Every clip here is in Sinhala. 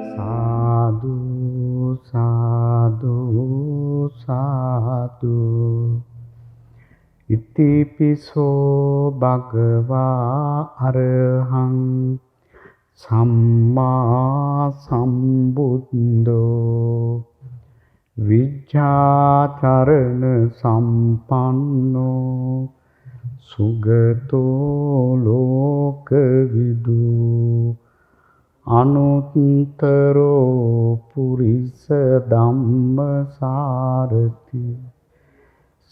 සාදු සාදු සාදු ඉතිපිසෝ භගවා අරහං සම්මා සම්බුද්ධෝ විජ්ජාචරණ සම්පන්නෝ සුගතෝ ලෝකවිදු අනුත්තරෝ පුරිස ධම්මසාරති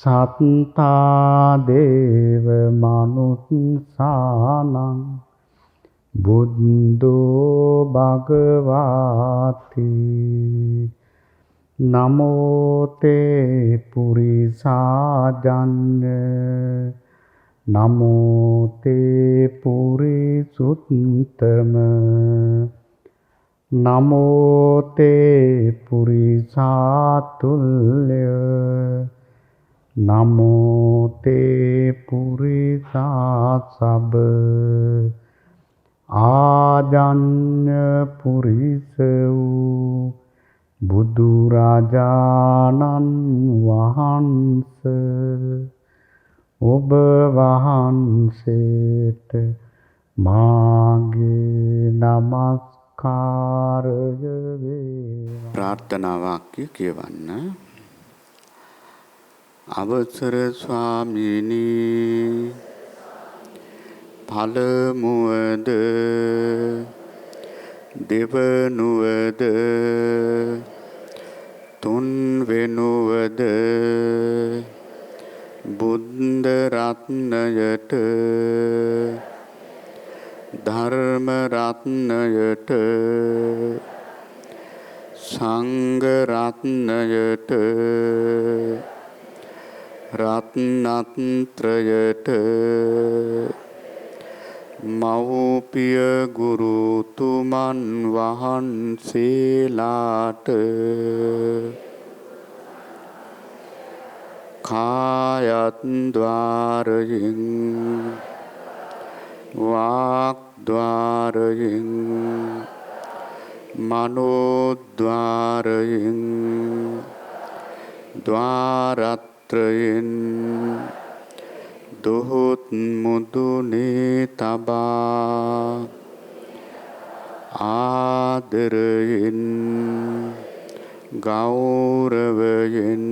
සත්තා දේව මනුස්සානං බුද්ධෝ භගවාති නමෝ තේ පුරිසාජඤ්ඤ නමෝ තේ පුරිසුත්තම නමෝ තේ පුරිසාතුල්‍ය නමෝ තේ පුරිසාසබ ආජඤ්ඤ පුරිස වූ බුදුරජාණන් වහන්සේ ඔබ වහන්සේට මාගේ නමස්කාරය වේවා. ප්‍රාර්ථනා වාක්‍ය කියවන්න. අවසර ස්වාමීනි, පළමුවද දෙවනුවද තුන්වෙනුවද බුද්ධ රත්නයට ධර්ම රත්නයට සංඝ රත්නයට රත්නත්‍රයට මව්පිය ගුරුතුමන් වහන්සේලාට කායද්්වාරයෙන් වාග්ද්වාරයෙන් මනෝද්වාරයෙන් ද්වාරත්‍රයෙන් දොහොත් මුදුනේ තබා ආදරයෙන් ගෞරවයෙන්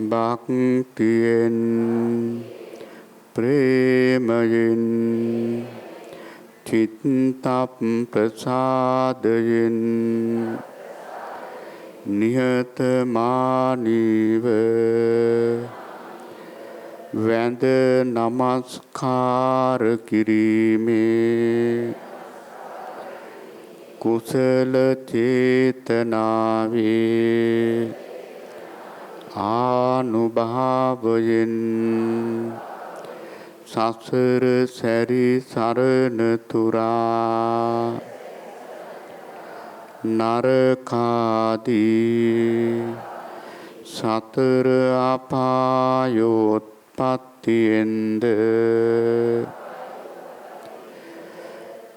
භක්තියෙන් ප්‍රේමයෙන් චිත්තප්‍රසාදයෙන් නිහතමානීව වැඳ නමස්කාර කිරීමේ කුසල චේතනාවේ ආනුභාවයෙන් සසර සැරි සරණ තුරා නරකාදී සතර අපායෝත්පත්තියෙන්ද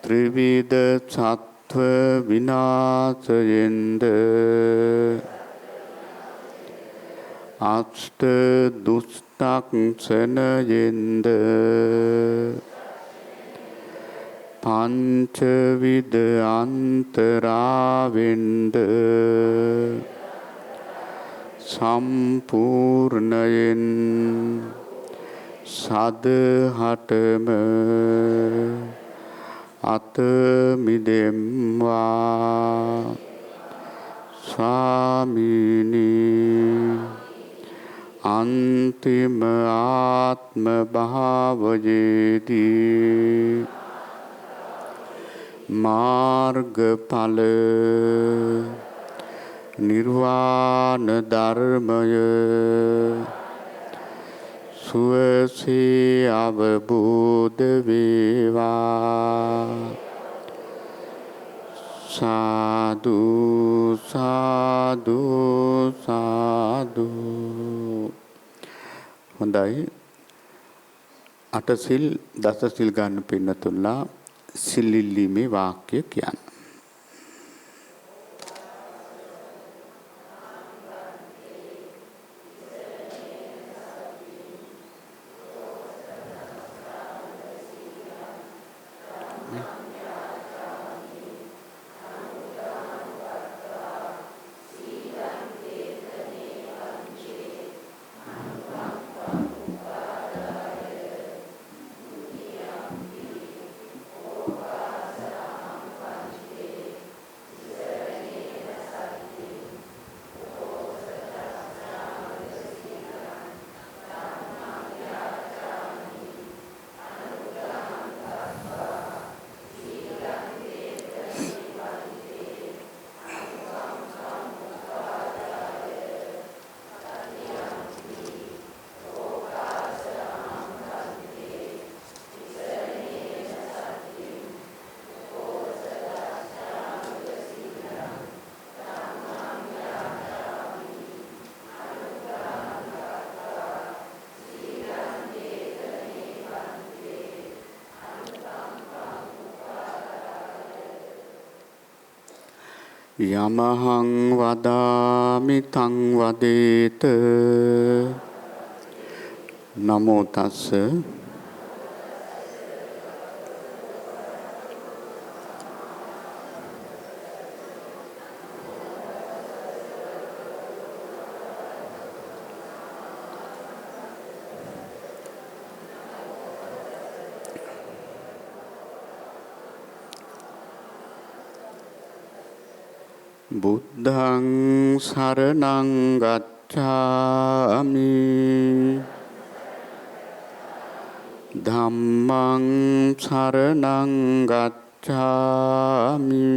ත්‍රිවිධ සත්ව විනාශයෙන්ද අෂ්ට දුෂ්ටක්ෂණයෙන්ද පංචවිධ අන්තරාවෙන්ද සම්පූර්ණයෙන් සදහටම අත මිදෙම්වා. ස්වාමීනි, අන්තිම ආත්ම භාවයේදී මාර්ගඵල නිර්වාණ ධර්මය සුවසේ අවබෝධ වේවා. සාදු සාදු සාදු සාදු. හොඳයි. අටසිල් දසසිල් ගන්න පින්නතුල්ලා සිල්ලිල්ලීමේ වාක්‍ය කියන්න. යමහං වදාමි තං වදේත. නමෝ තස්ස බුද්ධං සරණං ගච්ඡාමි ධම්මං සරණං ගච්ඡාමි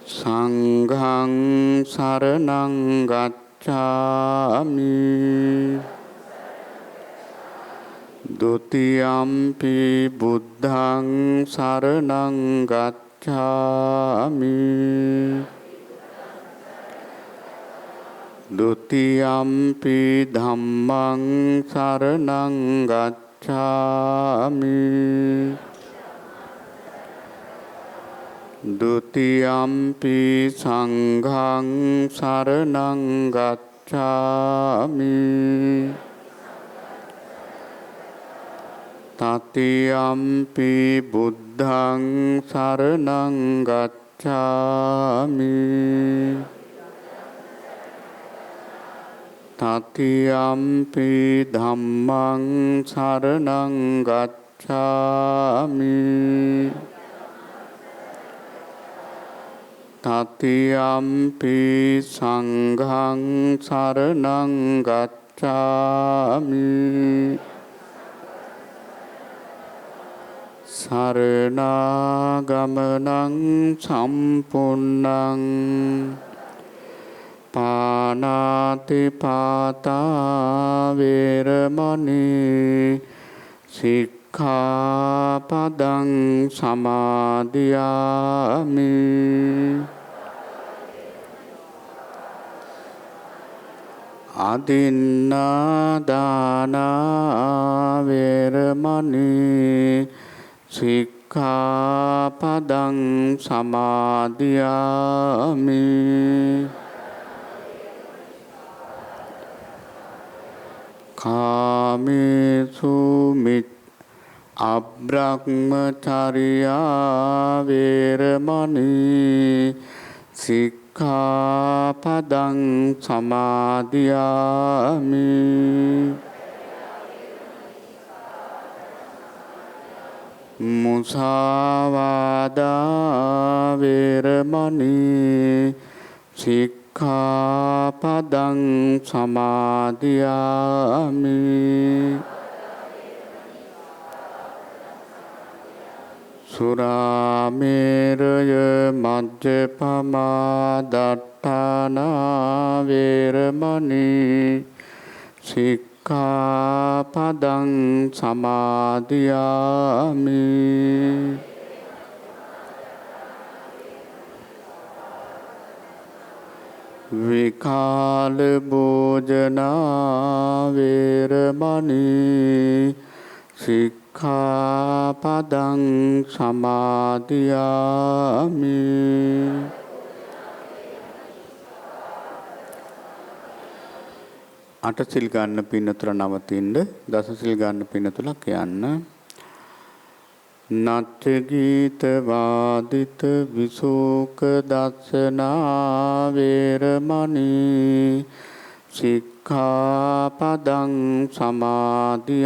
සංඝං සරණං ගච්ඡාමි ဒုတိယံ පි බුද්ධං සරණං ගච්ඡාමි ဒုတိယံ පි ධම්මං සරණං ගච්ඡාමි ဒုတိယံ පි සංඝං සරණං ගච්ඡාමි တတိယံ පි බුද්ධං සරණං ගච්ඡාමි တတိယံ පි ධම්මං සරණං ගච්ඡාමි တတိယံ පි සංඝං සරණං ගච්ඡාමි සරණාගමනං සම්පුන්නං පාණාතිපාතා වේරමණී සික්ඛාපදං සමාදියාමි අදින්නාදානා වේරමණී සික්ඛාපදං සමාදියාමි කාමේසු මිත් අබ්‍රහ්මචර්යා වේරමණී සික්ඛාපදං සමාදියාමි මුසාවාදා වේරමණී සික්ඛාපදං සමාදියාමි සුරාමේරය මජ්ජපමා දට්ඨානා වේරමණී සික්ඛාපදං සමාදියාමි විකාල භෝජනා වේරමණී සික්ඛාපදං සමාදියාමි. අටසිල් ගන්න පින්නතුල නවතින්න, දසසිල් ගන්න පින්නතුල කියන්න. නත්ථ ගීත වාදිත විසෝක දස්සනා වේරමණී සික්ඛාපදං සමාදියාමි.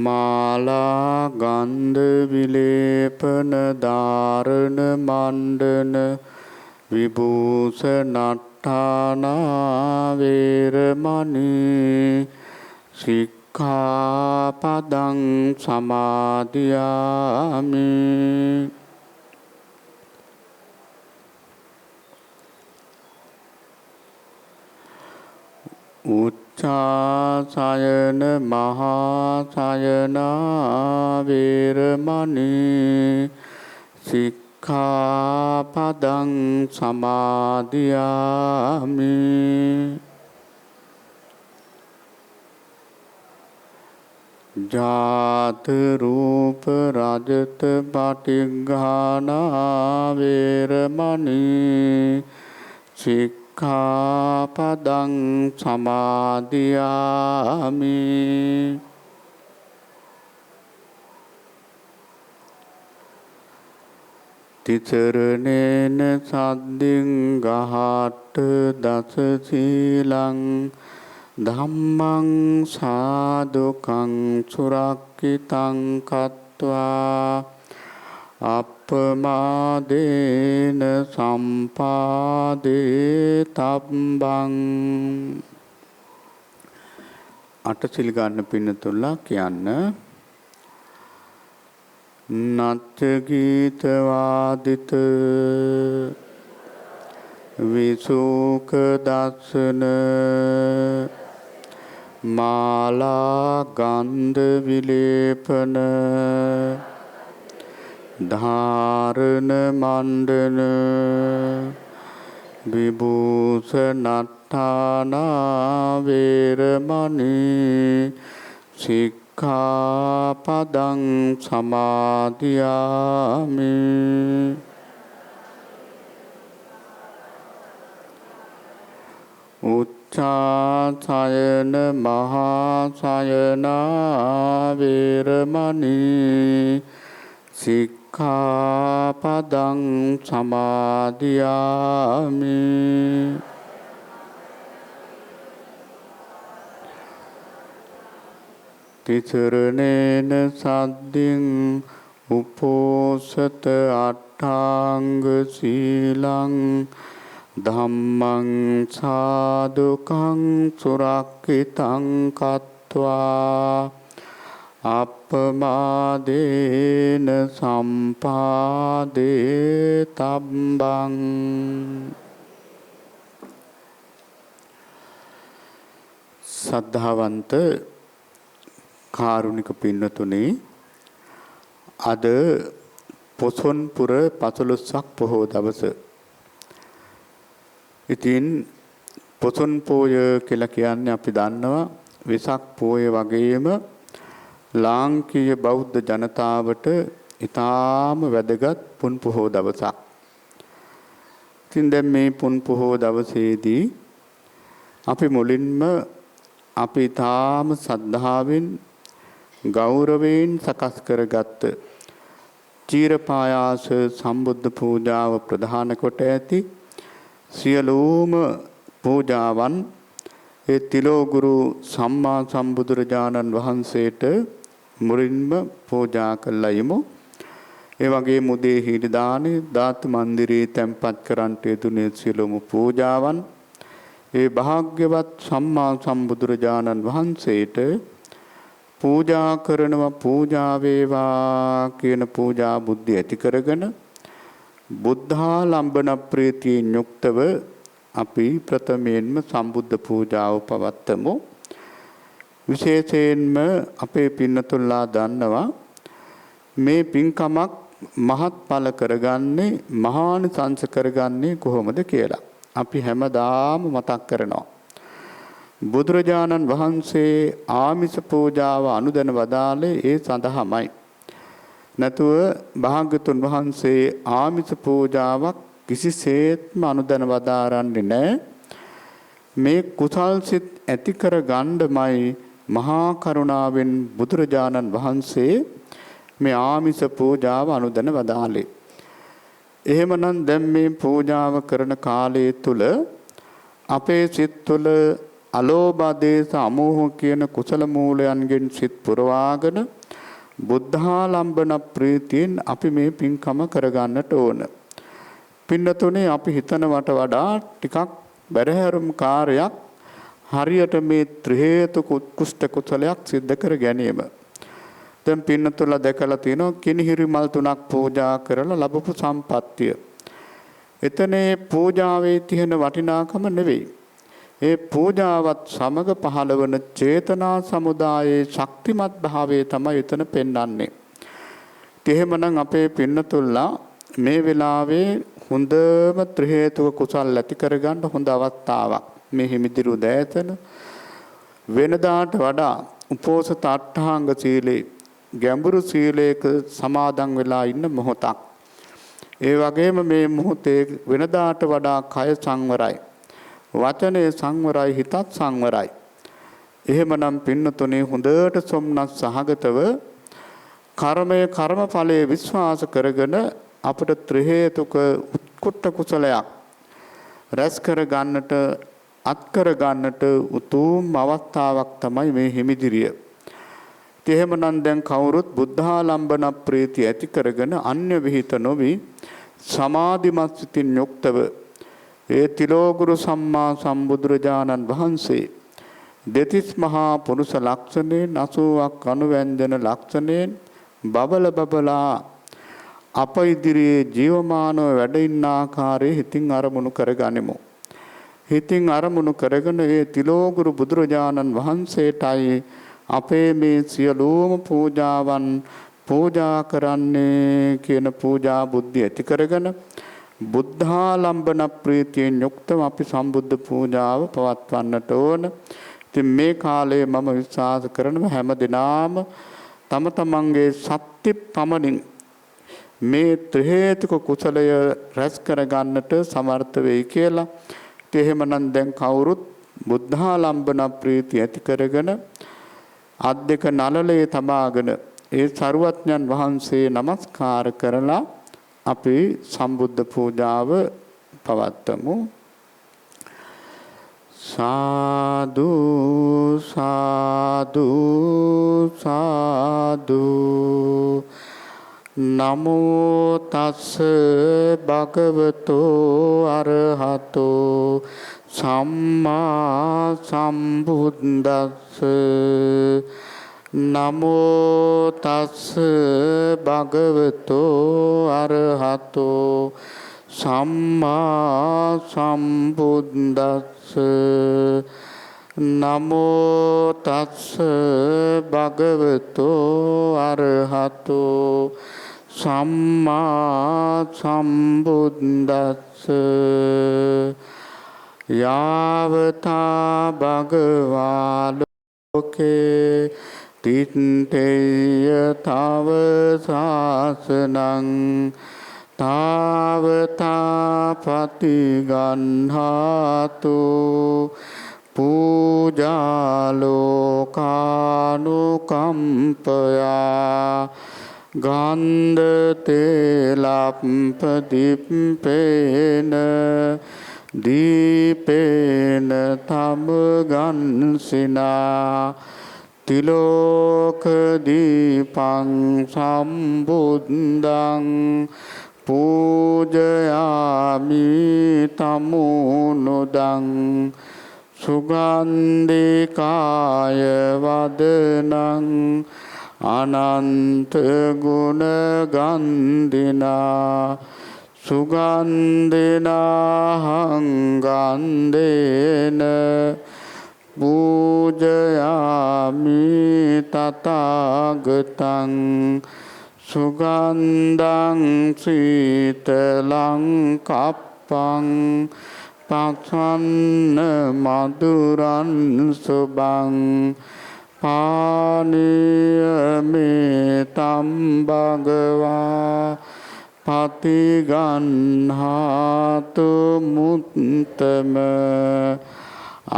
මාලා ගන්ධ විලේපන ධාරණ මණ්ඩන විභූෂණට්ඨානා වේරමණී සික්ඛාපදං සමාදියාමි. උච්චාසයන මහාසයනා වේරමණී සික්ඛාපදං සමාදියාමි. ජාත රූප රජත පටිඝානා වේරමණී සික්ඛාපදං සමාදියාමි. තිසරණේන සද්දින් ගහට දස සීලං ධම්මං සාදුකං සුරක්ඛිතං කତ୍වා අප්පමාදේන සම්පාදේ තබ්බං. අටසිල් ගන්න පින්නතුල්ලා කියන්න. නත්ථ ගීත වාදිත විසෝක දස්සන මාලා ගන්ධ විලේපන ධාරණ මණ්ඩන විභූෂණට්ඨානා වේරමණී සික්ඛාපදං සමාදියාමි. උච්චාසයන මහාසයනා වේරමණී සික්ඛාපදං සමාදියාමි. තිසරණේන සද්දින් උපෝසත අට්ඨාංග සීලං ධම්මං සාදුකං සුරක්ඛිතං කତ୍වා අප්පමාදේන සම්පාදේ තබ්බං. සද්ධාවන්ත කාරුණික පින්නතුනි, අද පොසොන්පුර 15ක් පොහෝ දවස. ඉතින් පොසොන් පෝය කියලා කියන්නේ අපි දන්නවා වෙසක් පෝය වගේම ලාංකීය බෞද්ධ ජනතාවට ඊටාම වැදගත් පුන් පොහෝ දවසක්. ඉතින් දැන් මේ පුන් පොහෝ දවසේදී අපි මුලින්ම අපි ඊටාම සද්ධාවෙන් ගෞරවයෙන් සකස් කරගත්ත චීරපායාස සම්බුද්ධ පූජාව ප්‍රධාන කොට ඇති සියලුම පූජාවන් ඒ තිලෝගුරු සම්මා සම්බුදුරජාණන් වහන්සේට මුලින්ම පූජා කළා යමු. ඒ වගේම උදේ හිඳ දානේ ධාතු මන්දිරේ තැන්පත් කරන්ට යෙදුනේ සියලුම පූජාවන් ඒ භාග්‍යවත් සම්මා සම්බුදුරජාණන් වහන්සේට පූජා කරනවා. පූජා වේවා කියන පූජා බුද්ධිය ඇති කරගෙන බුද්ධාලම්බන ප්‍රීතියෙන් යුක්තව අපි ප්‍රථමයෙන්ම සම්බුද්ධ පූජාව පවත්වමු. විශේෂයෙන්ම අපේ පින්නතුල්ලා දන්නවා මේ පින්කමක් මහත්ඵල කරගන්නේ මහානිසංස කරගන්නේ කොහොමද කියලා අපි හැමදාම මතක් කරනවා. බුදුරජාණන් වහන්සේ ආමිස පූජාව අනුදැන වදාළේ ඒ සඳහාමයි. නැතුව භාග්‍යතුන් වහන්සේ ආමිස පූජාවක් කිසිසේත්ම අනුදැන වදාරන්නේ නැහැ. මේ කුසල් සිත් ඇති කර ගන්නමයි මහා කරුණාවෙන් බුදුරජාණන් වහන්සේ මේ ආමිස පූජාව අනුදැන වදාළේ. එහෙමනම් දැන් මේ පූජාව කරන කාලය තුල අපේ සිත් තුළ අලෝභ දේශ අමෝහ කියන කුසල මූලයන්ගෙන් සිත් පුරවාගෙන බුද්ධාලම්බන ප්‍රීතියෙන් අපි මේ පින්කම කරගන්නට ඕන. පින්නතුනේ අපි හිතනවට වඩා ටිකක් බැරහැරුම් කාර්යයක් හරියට මේ ත්‍රි හේතුක උත්කෘෂ්ඨ කුසලයක් සිද්ධ කර ගැනීම. දැන් පින්නතුලා දැකලා තියෙනවා කිනිහිරි මල් 3ක් පූජා කරලා ලැබපු සම්පත්තිය. එතනේ පූජාවේ තියෙන වටිනාකම නෙවෙයි. ඒ පූජාවත් සමග පහළවන චේතනා සමුදායේ ශක්තිමත් භාවය තමයි එතන පෙන්වන්නේ. එහෙමනම් අපේ පින්නතුල්ලා මේ වෙලාවේ හොඳම ත්‍රි හේතුක කුසල් ඇති කරගන්න හොඳ අවස්ථාවක්. මේ හිමිදිරු දෑතන වෙනදාට වඩා උපෝසත අට්ඨාංග සීලේ ගැඹුරු සීලයක සමාදන් වෙලා ඉන්න මොහොතක්. ඒ වගේම මේ මොහොතේ වෙනදාට වඩා කය සංවරයි. වචනේ සංවරයි, හිතත් සංවරයි. එහෙමනම් පින්නතුනේ හොඳට සොම්නස් සහගතව කර්මයේ කර්මඵලයේ විශ්වාස කරගෙන අපට ත්‍රි හේතුක උත්කෘෂ්ඨ කුසලයක් රැස් කර ගන්නට අත් කර ගන්නට උතුම් අවස්ථාවක් තමයි මේ හිමිදිරිය. එහෙමනම් දැන් කවුරුත් බුද්ධාලම්බන ප්‍රීතිය ඇති කරගෙන අන්‍ය විහිිත නොවි සමාධිමත් සිතින් යුක්තව ඒ තිලෝගුරු සම්මා සම්බුදුරජාණන් වහන්සේ දෙතිස් මහා පුරුෂ ලක්ෂණයෙන් 80ක් අනුවැන්දන ලක්ෂණයෙන් බබලා අප ඉදිරියේ ජීවමානව වැඩ ඉන්න ආකාරයේ හිතින් අරමුණු කරගනිමු. හිතින් අරමුණු කරගෙන ඒ තිලෝගුරු බුදුරජාණන් වහන්සේටයි අපේ මේ සියලුම පූජාවන් පූජා කරන්නේ කියන පූජා බුද්ධිය ඇති කරගෙන බුද්ධාලම්බන ප්‍රීතියෙන් යුක්තව අපි සම්බුද්ධ පූජාව පවත්වන්නට ඕන. ඉතින් මේ කාලේ මම විශ්වාස කරනවා හැම දිනාම තම තමන්ගේ සත්‍ය පමණින් මේ ත්‍රි හේතුක කුසලය රැස් කර ගන්නට සමර්ථ වෙයි කියලා. එහෙමනම් දැන් කවුරුත් බුද්ධාලම්බන ප්‍රීතිය ඇති කරගෙන අත් දෙක නළලේ තබාගෙන ඒ සරුවඥන් වහන්සේ නමස්කාර කරලා අපි සම්බුද්ධ පූජාව පවත්වමු. සාදු සාදු සාදු නමෝ තස්ස භගවතෝ අරහතෝ සම්මා සම්බුද්දස්ස නමෝ තස්ස භගවතෝ අරහතෝ සම්මා සම්බුද්දස්ස නමෝ තස්ස භගවතෝ අරහතෝ සම්මා සම්බුද්දස්ස යාවතා භගවා ලෝකේ තිත්තේය තව සාසනං තාවතා පතිගන්හාතු පූජාලෝකානුකම්පයා ගන්ධ තේලප්පදිප්පේන දීපේන තමගන්සිනා තිලෝක දීපං සම්බුද්දං පූජයාමි තමුනුදං සුගන්ධිකාය වදනං අනන්ත ගුණ ගන්ධිනා සුගන්ධිනාහං ගන්ධේන පූජයාමි තථාගතං සුගන්ධං සීතලං කප්පං පස්සන්න මధుරං සුබං පානීය මේතම් භගවා පතිගන්හාතු මුත්තම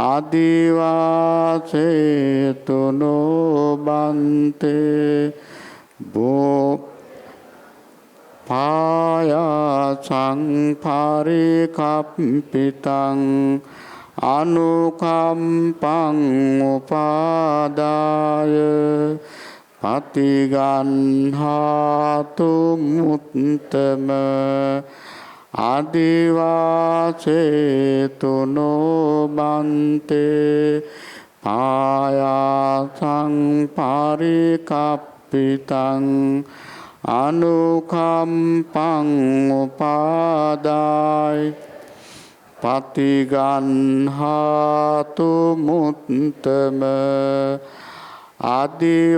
ආදිවාසේතුනෝ බන්තේ බෝ පායාසං පරිකප්පිතං අනුකම්පං උපාදාය පතිගන්හාතු මුත්තම ආදිවාසේතුනෝ බන්තේ පායාසං පරිකප්පිතං අනුකම්පං උපාදාය පතිගන්හාතු මුත්තම ආදිවාසේතුනෝ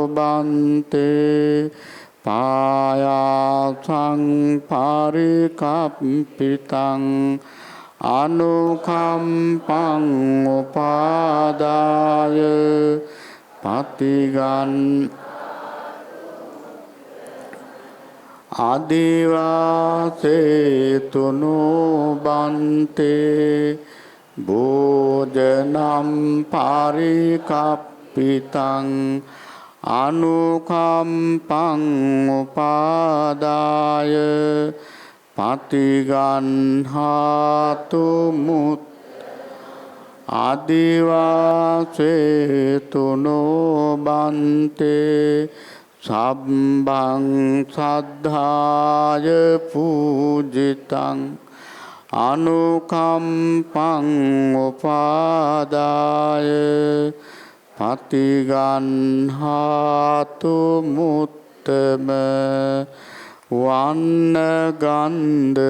බන්තේ පායාසං පරිකප්පිතං අනුකම්පං උපාදාය පතිගන් ආදිවාසේතුනෝ බන්තේ භෝජනම් පරිකප්පිතං අනුකම්පං උපාදාය පතිගන්හාතු මුත් ආදිවාසේතුනෝ බන්තේ සබ්බං සද්ධාය පූජිතං අනුකම්පං උපාදාය පතිගන්හාතු මුත්තම වන්න ගන්ධ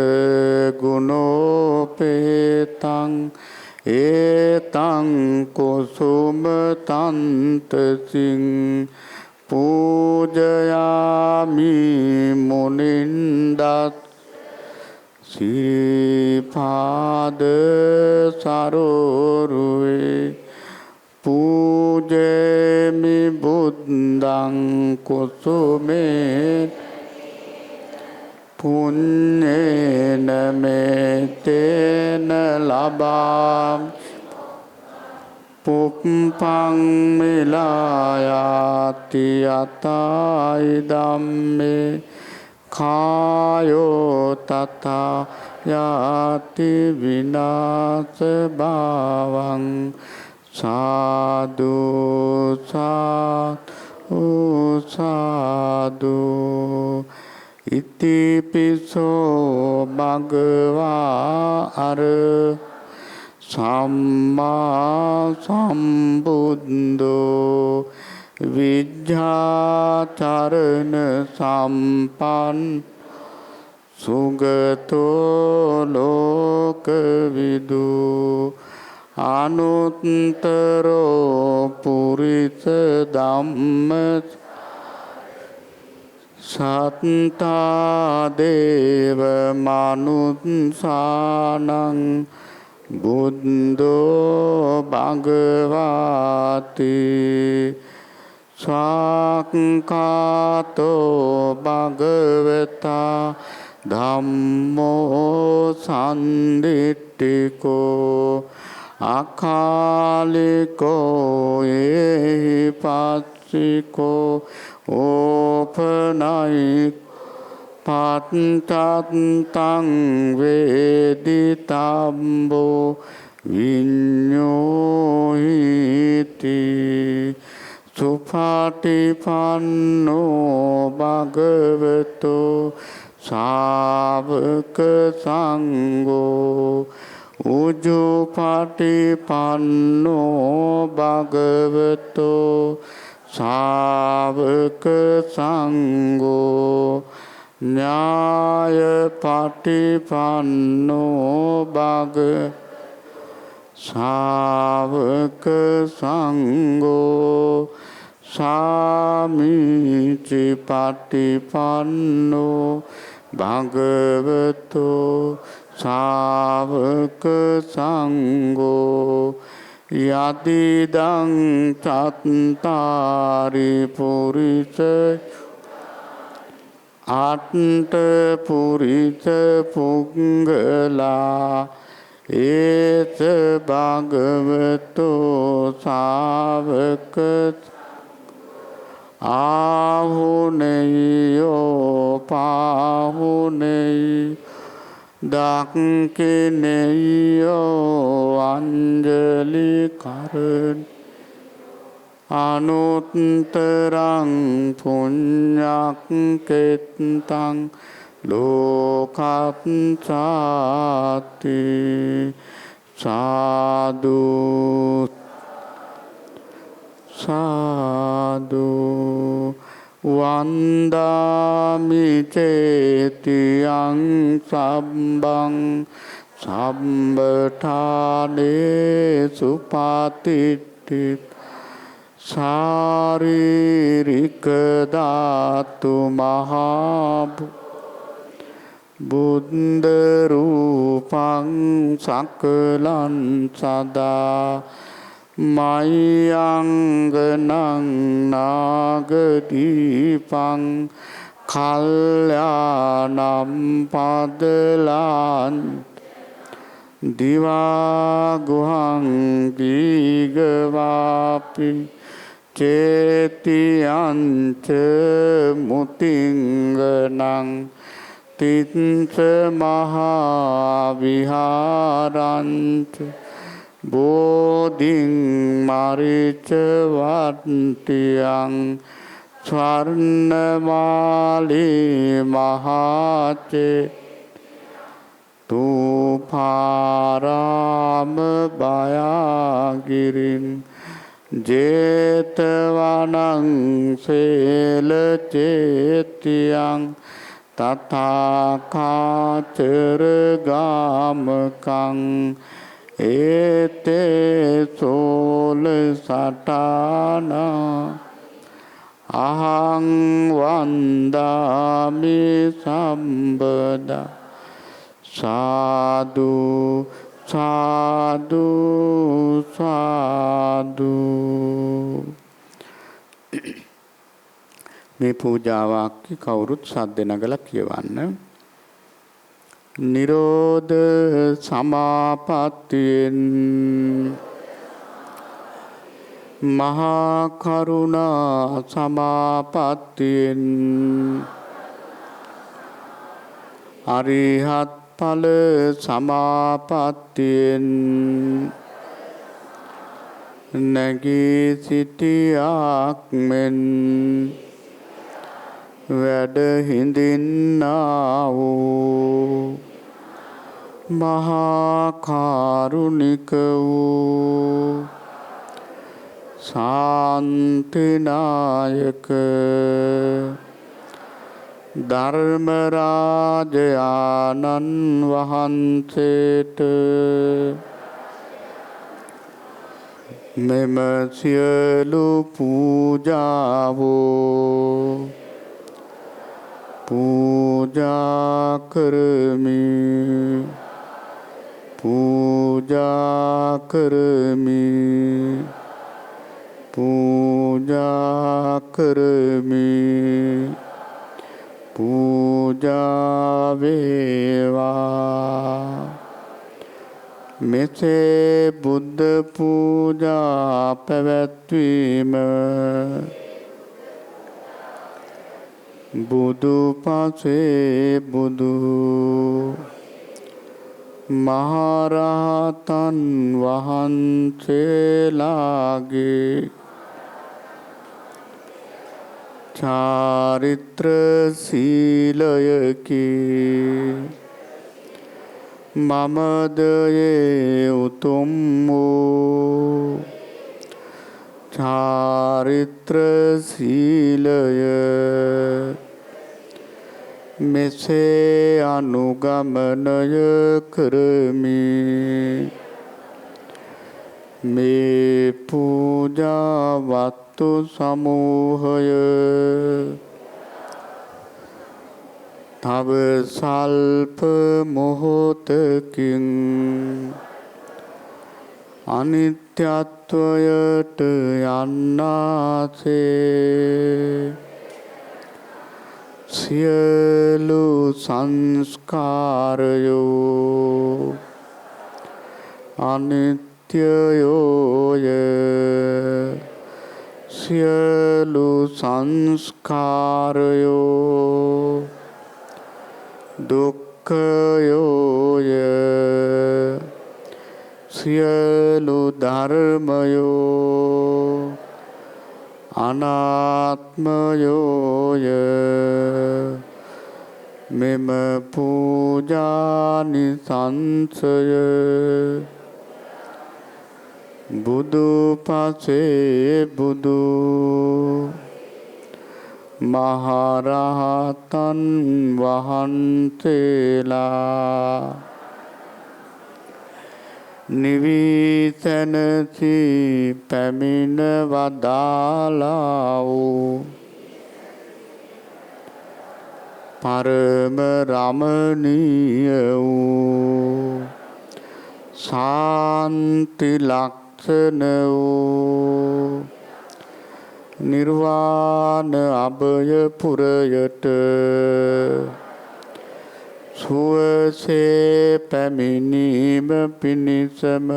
ගුණෝපේතං ඒතං කුසුම තන්තසින් පූජයාමි මුනින්දත් සීපාද සරෝරුවේ පූජේමි බුද්ධං කුසුමේ පුඤ්ඤේන මේතේන ලබාම් පුප්පං මිලායාති යතයි ධම්මේ කායෝ තථා යාති විනාශ භාවං සාදු සාදු සාදු ඉතිපිසෝ භගවා අර සම්මා සම්බුද්ධෝ විජ්ජාචරණ සම්පන්න සුගතෝ ලෝකවිදු අනුත්තරෝ පුරිස ධම්ම සත්තා දේව මනුස්සානං බුද්ධෝ භගවාති ස්වාක්ඛාතෝ භගවතා ධම්මෝ සම්දිට්ඨිකෝ අකාලිකෝ ඒහිපස්සිකෝ ඕපනයික් පත්තත්තං වේදිතම්බෝ විඤ්ඤෝහිති සුපටිපන්නෝ භගවතෝ ශාවක සංඝෝ උජුපටිපන්නෝ භගවතෝ ශාවක සංඝෝ ඥායපටිපන්නෝ භග ශාවක සංඝෝ ගච්ඡාමි පටිපන්නෝ භගවතෝ ශාවක සංඝෝ යදිදං චත්තාරි පුරිස අට්ඨ පුරිස පුංගලා ඒත භගවතෝ ශාවක ආහුනේයෝ පාහුනේය දක්ඛිනේයෝ අංජලි කරණ අනුත්තරං පුඤ්ඤක්ඛෙත්තං ලෝකප්සාති සාදු සාදු වන්දාමි චේතියං සම්බං සම්බඨානේ සුපාතිට්ඨි ශාරීරික ධාතු මහා බුද්ධ රූපං සකලං සදා මයංගනං නාගදීපං කල්යානම් පදලාන් දිවා ගුහං දීගවාපි චේතියංච මුතිංගනං තිත්ස මහා විහාරංච බෝධින් මරිච වට්ටියං ස්වර්ණමාලී මහාචේ තුපාරාම බයාගිරින් ජේතවනං සේල චේතියං තථාකාචර ගාමකං ඒතේ සෝල සටානා අහං වන්දාමි සම්බදා සාදු සාදු සාදු. මේ පූජාවක් කවුරුත් සද්ද නගලා කියවන්න. නිරෝධ සමාපත්තියෙන් මහා කරුණා සමාපත්තියෙන් අරිහත් ඵල සමාපත්තියෙන් නැගී සිටියාක් මෙන් වැඩ හිඳින්නා වූ මහා කාරුණික වූ ශාන්තිනායක ධර්මරාජානන් වහන්සේට මෙම සියලු පූජාවෝ පූජා කරමි පූජා කරමි පූජා කරමි පූජා වේවා. මෙසේ බුද්ධ පූජා පැවැත්වීම බුදු පසේ බුදු මහරහතන් වහන්සේලාගේ චාරිත්‍ර සීලයකි. මමදයේ උතුම් වූ චාරිත්‍ර සීලය මෙසේ අනුගමනය කරමි. මේ පූජා වත්තු සමූහය තව සල්ප මොහොතකින් අනිත්‍යත්වයට යන්නාසේ සියලු සංස්කාරයෝ අනිත්‍යයෝය සියලු සංස්කාරයෝ දුක්ඛයෝය සියලු ධර්මයෝ අනාත්මයෝය මෙම පූජානිසංසය බුදු පසේ බුදු මහරහතන් වහන්සේලා නිවිසනසී පැමිණ වදාලා වූ පරම රමණීය වූ ශාන්ති ලක්ෂණ වූ නිර්වාණ අභය පුරයට සුවසේ පැමිණීම පිණිසම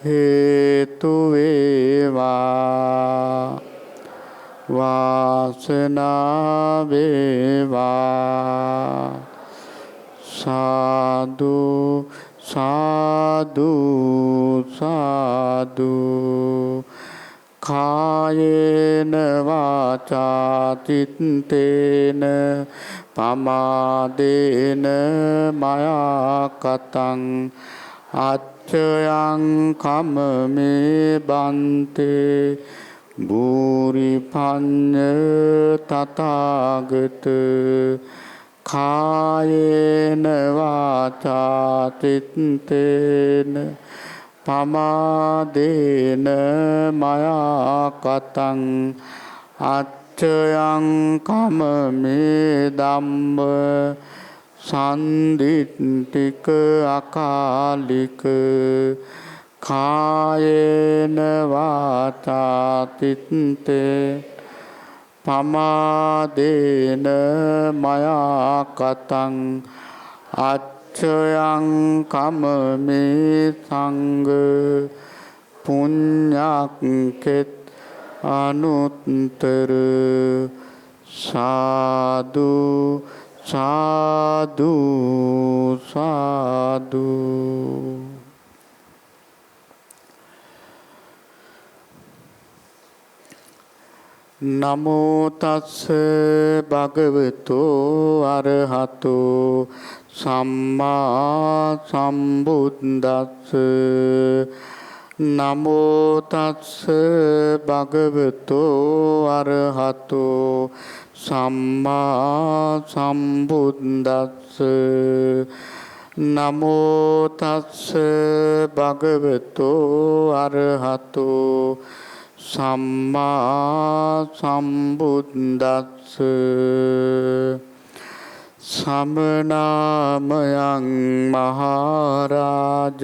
හේතු වේවා වාසනාව වේවා සාදු සාදු සාදු කායේන වාචා චිත්තේන පමාදේන මයා කතං අච්චයං කම්මේ බන්තේ භූරි පඤ්ඤ තථාගත කායේන වාචා චිත්තේන පමාදේන මයා කතං අච්චයං කම්මේ ධම්ම සම්දිට්ඨික අකාලික කායේන වාචා චිත්තේ පමාදේන මයා කතං අච්චයං කම්මේ සංඝ පුඤ්ඤක්ඛෙත් අනුත්තර සාදු සාදු සාදු. නමෝ තස්ස භගවතු අරහතු සම්මා සම්බුද්දස්ස නමෝ තස්ස භගවතු අරහතු සම්මා සම්බුද්දස්ස නමෝ තස්ස භගවතු අරහතු සම්මා සම්බුද්දස්ස සමනාමයං මහරජ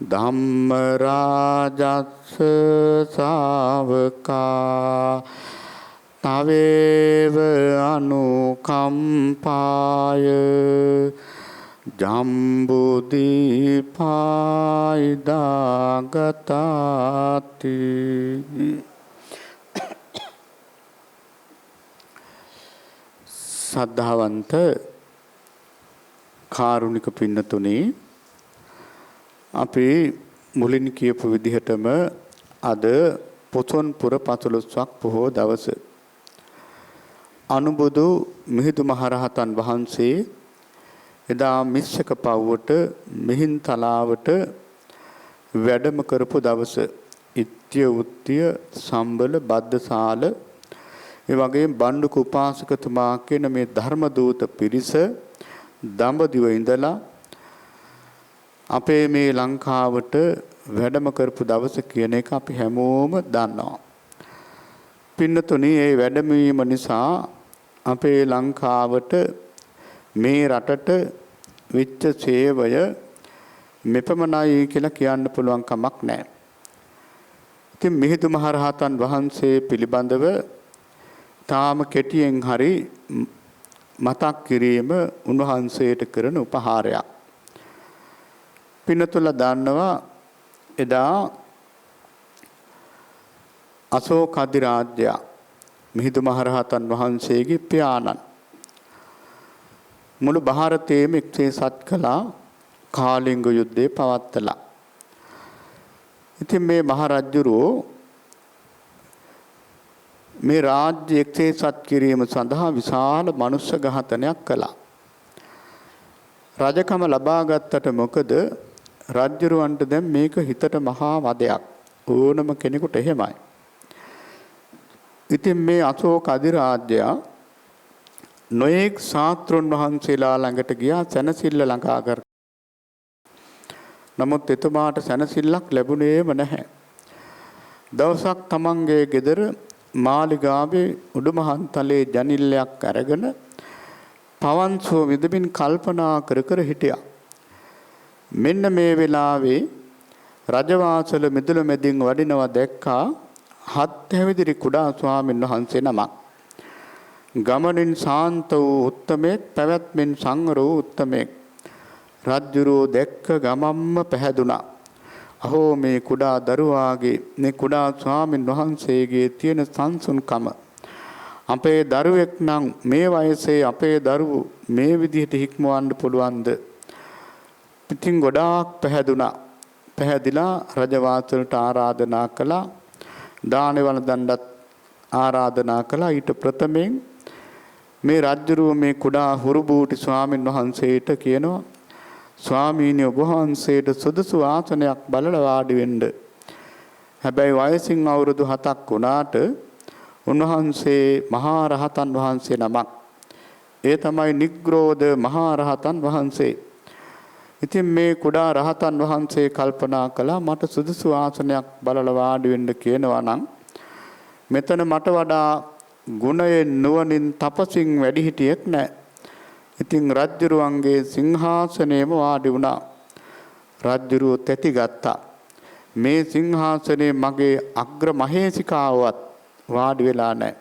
ධම්මරාජස්ස ශාවකා තවේව අනුකම්පාය ජම්බුදීපායිදාගතාති. සද්ධාවන්ත කාරුණික පින්නතුනි, අපි මුලින් කියපු විදිහටම අද පොසොන් පුර 15ක් පොහෝ දවස අනුබුදු මිහිඳු මහරහතන් වහන්සේ එදා මිස්සක පව්වට මිහින්තලාවට වැඩම කරපු දවස. ඉත්‍ය උත්‍ය සම්බල බද්දසාල ඒ වගේම බණ්ඩුක උපාසකතුමා කියන මේ ධර්ම දූත පිරිස දඹදිව ඉඳලා අපේ මේ ලංකාවට වැඩම කරපු දවස කියන එක අපි හැමෝම දන්නවා. පින්නතුනි මේ වැඩමවීම නිසා අපේ ලංකාවට මේ රටට වෙච්ච සේවය මෙපමණයි කියලා කියන්න පුළුවන් කමක් නැහැ. ඉතින් මිහිඳු මහරහතන් වහන්සේ පිළිබඳව තාම කෙටියෙන් හරි මතක් කිරීම උන්වහන්සේට කරන උපහාරයක්. පින්නතුල දන්නවා එදා අශෝක අධිරාජ්‍ය මිහිඳු මහරහතන් වහන්සේගේ පියාණන් මුළු ಭಾರತයේම එක්සේසත් කළා කාලිංග යුද්ධේ පවත්තලා. ඉතින් මේ මහරජුරෝ මේ රාජ්‍ය එක්සේසත් කිරීම සඳහා විශාල මනුෂ්‍ය ඝාතනයක් කළා. රජකම ලබා ගත්තට මොකද රජුරවන්ට දැන් මේක හිතට මහා වදයක්. ඕනම කෙනෙකුට එහෙමයි. ඉතින් මේ අශෝක අධිරාජ්‍යයා නොඑක් ශාස්ත්‍රඥ වහන්සේලා ළඟට ගියා සැනසෙල්ල ළඟා කර. නමුත් එතුමාට සැනසෙල්ලක් ලැබුණේම නැහැ. දවසක් තමන්ගේ ගෙදර මාලිගාවේ උඩුමහන්තලේ ජනිල්ලයක් අරගෙන පවන්සෝ විදමින් කල්පනා කර කර හිටියා. මෙන්න මේ වෙලාවේ රජවාසල මිදුල මැදින් වඩිනවා දැක්කා හත් හැවිදිරි කුඩා ස්වාමීන් වහන්සේ නමක්. ගමනින් ශාන්ත වූ උත්තමෙක් පැවැත්මෙන් සංවර වූ උත්තමෙක්. රජුරෝ දැක්ක ගමම්ම පැහැදුනා. අහෝ මේ කුඩා දරුවාගේ මේ කුඩා ස්වාමීන් වහන්සේගේ තියෙන සංසුන්කම. අපේ දරුවෙක් නම් මේ වයසේ අපේ දරුවෝ මේ විදිහට හික්මවන්න පුළුවන්ද? ඉතින් ගොඩාක් පැහැදුනා. පැහැදිලා රජවාසලට ආරාධනා කළා. දානවල දණ්ඩත් ආරාධනා කළා. ඊට ප්‍රථමයෙන් මේ රජුරුව මේ කුඩා හුරුබූටි ස්වාමීන් වහන්සේට කියනවා ස්වාමීනි ඔබ වහන්සේට සුදුසු ආසනයක් බලලා වාඩි වෙන්න. හැබැයි වයසින් අවුරුදු 7ක් වුණාට උන්වහන්සේ මහා රහතන් වහන්සේ නමක්. ඒ තමයි නිග්‍රෝධ මහා රහතන් වහන්සේ. ඉතින් මේ කුඩා රහතන් වහන්සේ කල්පනා කළා මට සුදුසු ආසනයක් බලලා වාඩි වෙන්න කියනවා නම් මෙතන මට වඩා ගුණයෙන් නුවණින් තපසින් වැඩිහිටියෙක් නැහැ. ඉතින් රජ්ජුරුවන්ගේ සිංහාසනයේම වාඩි වුණා. රජ්ජුරුව තැති ගත්තා. මේ සිංහාසනයේ මගේ අග්‍ර මහේසිකාවවත් වාඩි වෙලා නැහැ.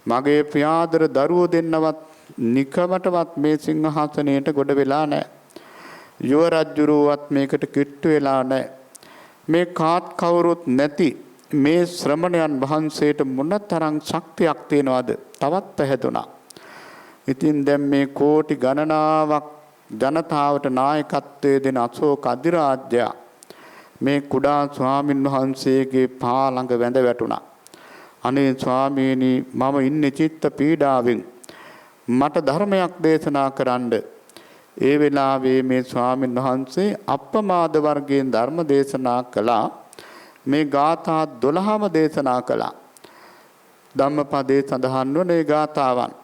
මගේ පියාදර දරුවෝ දෙන්නවත් නිකමටවත් මේ සිංහාසනයට ගොඩ වෙලා නැහැ. යුව රජ්ජුරුවත් මේකට කිට්ටු වෙලා නැහැ. මේ කාත් කවුරුත් නැති මේ ශ්‍රමණයන් වහන්සේට මොනතරම් ශක්තියක් තියෙනවද? තවත් පැහැදුනා. ඉතින් දැන් මේ කෝටි ගණනාවක් ජනතාවට නායකත්වයේ දෙන අශෝක අධිරාජ්‍යයා මේ කුඩා ස්වාමින් වහන්සේගේ පා ළඟ වැඳ වැටුණා. අනේ ස්වාමීනි මම ඉන්නේ චිත්ත පීඩාවෙන්. මට ධර්මයක් දේශනා කරන්න. ඒ වෙලාවේ මේ ස්වාමින් වහන්සේ අප්‍රමාද වර්ගයෙන් ධර්ම දේශනා කළා. මේ ගාථා 12ම දේශනා කළා. ධම්මපදයේ සඳහන් වන මේ ගාථාවන්.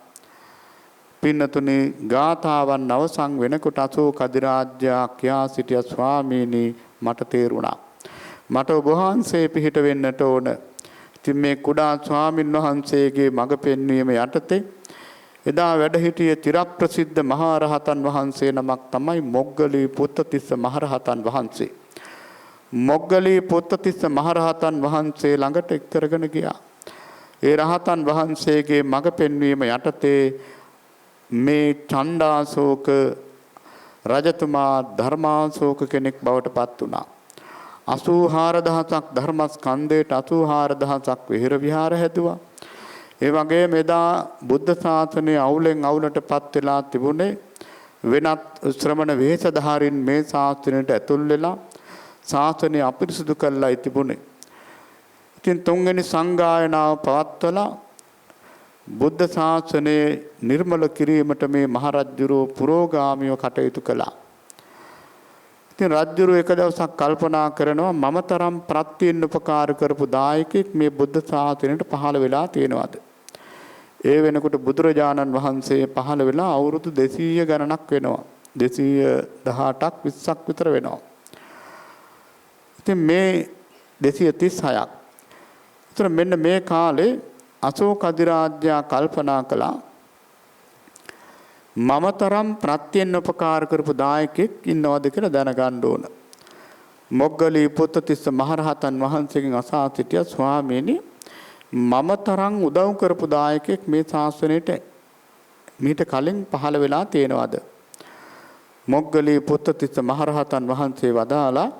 පින්නතුනේ ගාථාවන් අවසන් වෙනකොට අශෝක අධිරාජ්‍යයා කියා සිටිය ස්වාමීනි මට තේරුණා. මට ඔබ වහන්සේ පිහිට වෙන්නට ඕන. ඉතින් මේ කුඩා ස්වාමින් වහන්සේගේ මඟ පෙන්වීම යටතේ එදා වැඩ සිටියේ චිරප්‍රසිද්ධ මහා රහතන් වහන්සේ නමක් තමයි මොග්ගලී පුත්තතිස්ස මහරහතන් වහන්සේ. මොග්ගලී පුත්තතිස්ස මහරහතන් වහන්සේ ළඟට එක්කරගෙන ගියා. ඒ රහතන් වහන්සේගේ මඟ පෙන්වීම යටතේ මේ චණ්ඩාශෝක රජතුමා ධර්මාශෝක කෙනෙක් බවට පත් වුණා. 84000ක් ධර්මස්කන්ධයට 84000ක් විහෙර විහාර හැදුවා. ඒ වගේම එදා බුද්ධ ශාසනය අවුලෙන් අවුලටපත් වෙලා තිබුණේ වෙනත් ශ්‍රමණ වේශධාරීන් මේ ශාස්ත්‍රයට ඇතුල් වෙලා ශාසනය අපිරිසුදු කරලා තිබුණේ. ඉතින් තුන්වෙනි සංගායනාව පවත්වලා බුද්ධ ශාසනයේ නිර්මල කිරීමට මේ මහරජුරෝ පුරෝගාමීව කටයුතු කළා. ඉතින් රජුරෝ එක දවසක් කල්පනා කරනවා මම තරම් ප්‍රත්‍යයෙන් උපකාර කරපු දායකෙක් මේ බුද්ධ ශාසනයට පහළ වෙලා තියෙනවද? ඒ වෙනකොට බුදුරජාණන් වහන්සේ පහළ වෙලා අවුරුදු 200 ගණනක් වෙනවා. 218ක් 20ක් විතර වෙනවා. ඉතින් මේ 236ක්. ඒතර මෙන්න මේ කාලේ අශෝක අධිරාජ්‍යයා කල්පනා කළා මම තරම් ප්‍රත්‍යයෙන් උපකාර කරපු දායකෙක් ඉන්නවද කියලා දැනගන්න ඕන. මොග්ගලී පුත්තිස්ස මහරහතන් වහන්සේගෙන් අසා සිටියා ස්වාමීනි මම තරම් උදව් කරපු දායකෙක් මේ ශාසනයට මීට කලින් පහළ වෙලා තියෙනවද? මොග්ගලී පුත්තිස්ස මහරහතන් වහන්සේ වදාලා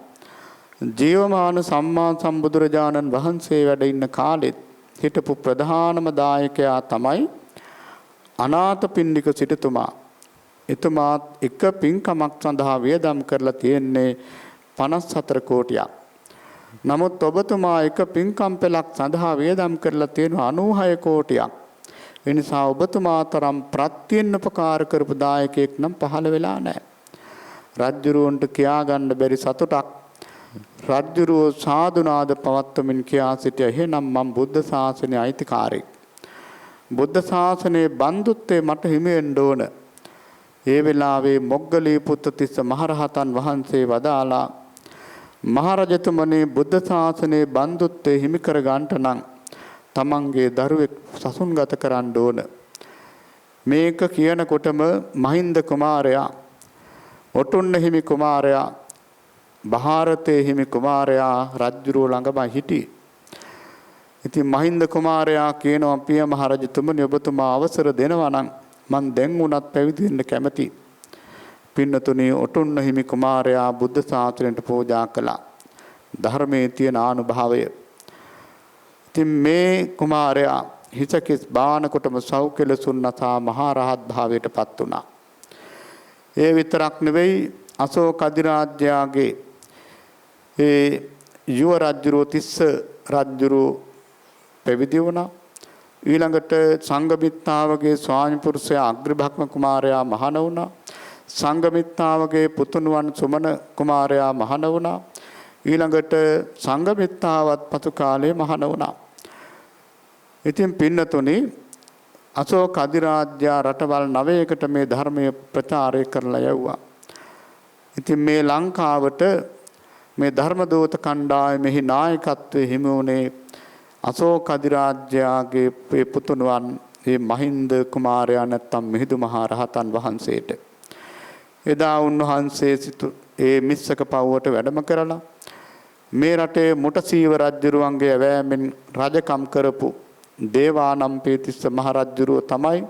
ජීවමාන සම්මා සම්බුදුරජාණන් වහන්සේ වැඩ ඉන්න කාලෙත් හිටපු ප්‍රධානම දායකයා තමයි අනාථපිණ්ඩික සිටුතුමා. එතුමාත් එක පින්කමක් සඳහා වියදම් කරලා තියෙන්නේ 54 කෝටියක්. නමුත් ඔබතුමා එක පින්කම් පෙළක් සඳහා වියදම් කරලා තියෙන 96 කෝටියක්. ඒ නිසා ඔබතුමා තරම් ප්‍රත්‍යයෙන් උපකාර කරපු දායකයෙක් නම් පහළ වෙලා නැහැ. රජුරුවන්ට කියා ගන්න බැරි සතුටක් රජ්ජුරුව සාදුනාද පවත්වමින් කියා සිටිය එහෙනම් මම බුද්ධ ශාසනයේ අයිතිකාරයෙක්. බුද්ධ ශාසනයේ බන්දුත්වයේ මට හිමි වෙන්න ඕන. ඒ වෙලාවේ මොග්ගලී පුත්තිස්ස මහරහතන් වහන්සේ වදාලා මහරජතුමනි බුද්ධ ශාසනයේ බන්දුත්වයේ හිමි කර ගන්නට නම් තමන්ගේ දරුවෙක් සසුන්ගත කරන්න ඕන. මේක කියනකොටම මහින්ද කුමාරයා ඔටුන්න හිමි කුමාරයා භාරතේ හිමි කුමාරයා රජුරුව ළඟම හිටියේ. ඉතින් මහින්ද කුමාරයා කියනවා පිය මහරජතුමනි ඔබතුමා අවසර දෙනවා නම් මං දැන් උනත් පැවිදි වෙන්න කැමතියි. පින්නතුනි ඔටුන්න හිමි කුමාරයා බුද්ධ ශාසනයට පූජා කළා. ධර්මයේ තියෙන ආනුභාවය. ඉතින් මේ කුමාරයා හිසකිස් බානකොටම සෞඛ්‍යලසුන් නසා මහා රහත් භාවයට පත් වුණා. ඒ විතරක් නෙවෙයි අශෝක අධිරාජ්‍යයාගේ ඒ යුව රජුරෝ තිස්ස රජුරෝ පැවිදි වුණා. ඊළඟට සංඝමිත්තාවගේ ස්වාමි පුරුෂයා අග්‍රභක්ම කුමාරයා මහණ වුණා. සංඝමිත්තාවගේ පුතුණුවන් සුමන කුමාරයා මහණ වුණා. ඊළඟට සංඝමිත්තාවත් පසු කාලේ මහණ වුණා. ඉතින් පින්නතුනි අශෝක අධිරාජ්‍ය රටවල් 9කට මේ ධර්මය ප්‍රචාරය කරලා යවුවා. ඉතින් මේ ලංකාවට මේ ධර්මදූත කණ්ඩායමෙහි නායකත්වයේ හිමි වුණේ අශෝක අධිරාජ්‍යයාගේ පුතුණුවන් මේ මහින්ද කුමාරයා නැත්නම් මිහිඳු මහ රහතන් වහන්සේට. එදා උන්වහන්සේ ඒ මිස්සක පවුවට වැඩම කරලා මේ රටේ මුටසීව රජුරුවන්ගේ ඇවෑමෙන් රජකම් කරපු දේවානම්පියතිස්ස මහ රජුරුව තමයි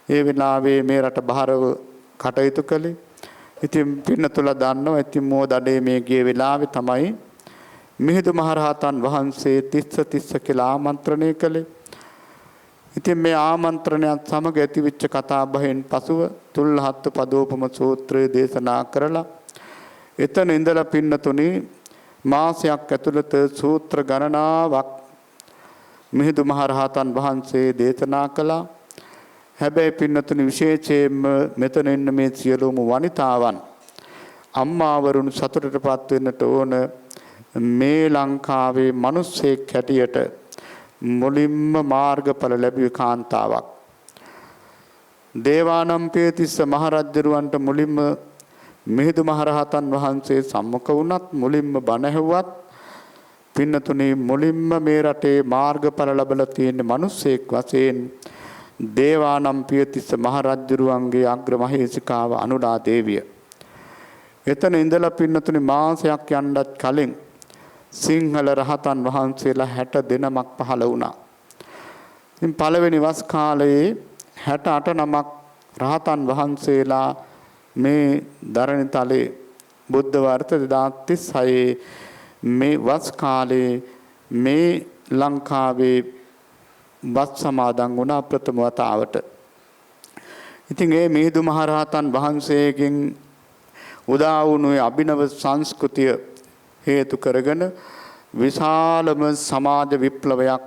ඒ වෙලාවේ මේ රට බහරව කටයුතු කළේ. ඉතින් පින්නතුලා දන්නවා ඉතින් මොදඩේ මේ ගිය වෙලාවේ තමයි මිහිඳු මහරහතන් වහන්සේ තිස්ස කියලා ආමන්ත්‍රණය කළේ. ඉතින් මේ ආමන්ත්‍රණයත් සමග ඇතිවෙච්ච කතා බහෙන් පසුව තුල්හත්තු පදෝපම සූත්‍රය දේශනා කරලා එතන ඉඳලා පින්නතුනි මාසයක් ඇතුළත සූත්‍ර ගණනාවක් මිහිඳු මහරහතන් වහන්සේ දේශනා කළා. හැබැයි පින්නතුනි විශේෂයෙන්ම මෙතන ඉන්න මේ සියලුම වනිතාවන් අම්මාවරුන් සතුටටපත් වෙන්නට ඕන. මේ ලංකාවේ මිනිස්සෙක් හැටියට මුලින්ම මාර්ගඵල ලැබුවේ කාන්තාවක්. දේවානම්පියතිස්ස මහ රජුරවන්ට මුලින්ම මිහිඳු මහරහතන් වහන්සේ සම්මුඛ වුණත් මුලින්ම බණ ඇහුවත් පින්නතුනි මුලින්ම මේ රටේ මාර්ගඵල ලැබලා තියෙන මිනිස්සෙක් වශයෙන් දේවානම්පියතිස්ස මහ රජුරුවන්ගේ අග්‍ර මහේසිකාව අනුලා දේවිය. එතන ඉඳලා පින්නතුනි මාසයක් යන්නත් කලින් සිංහල රහතන් වහන්සේලා 60 නමක් පහළ වුණා. ඉතින් පළවෙනි වස් කාලයේ 68 නමක් රහතන් වහන්සේලා මේ ධරණිතලේ බුද්ධ වර්ෂ 2036 මේ වස් කාලේ මේ ලංකාවේ වස් සමාදන් වුණා ප්‍රථම වතාවට. ඉතින් මේ මිහිඳු මහරහතන් වහන්සේගෙන් උදා වුණු අභිනව සංස්කෘතිය හේතු කරගෙන විශාලම සමාජ විප්ලවයක්,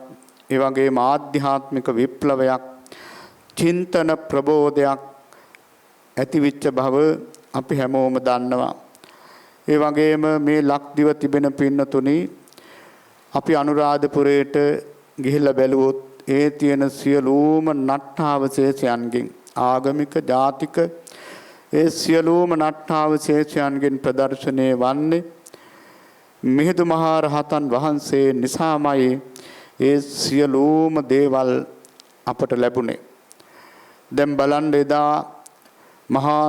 ඒ වගේම ආධ්‍යාත්මික විප්ලවයක්, චින්තන ප්‍රබෝධයක් ඇතිවෙච්ච බව අපි හැමෝම දන්නවා. ඒ වගේම මේ ලක්දිව තිබෙන පින්නතුනි අපි අනුරාධපුරයට ගිහිල්ලා බැලුවොත් ඒ තියෙන සියලුම නට්ඨාවශේෂයන්ගෙන් ආගමික ජාතික ඒ සියලුම නට්ඨාවශේෂයන්ගෙන් ප්‍රදර්ශනය වන්නේ මිහිඳු මහ රහතන් වහන්සේ නිසාමයි ඒ සියලුම දේවල් අපට ලැබුණේ. දැන් බලන්න එදා මහා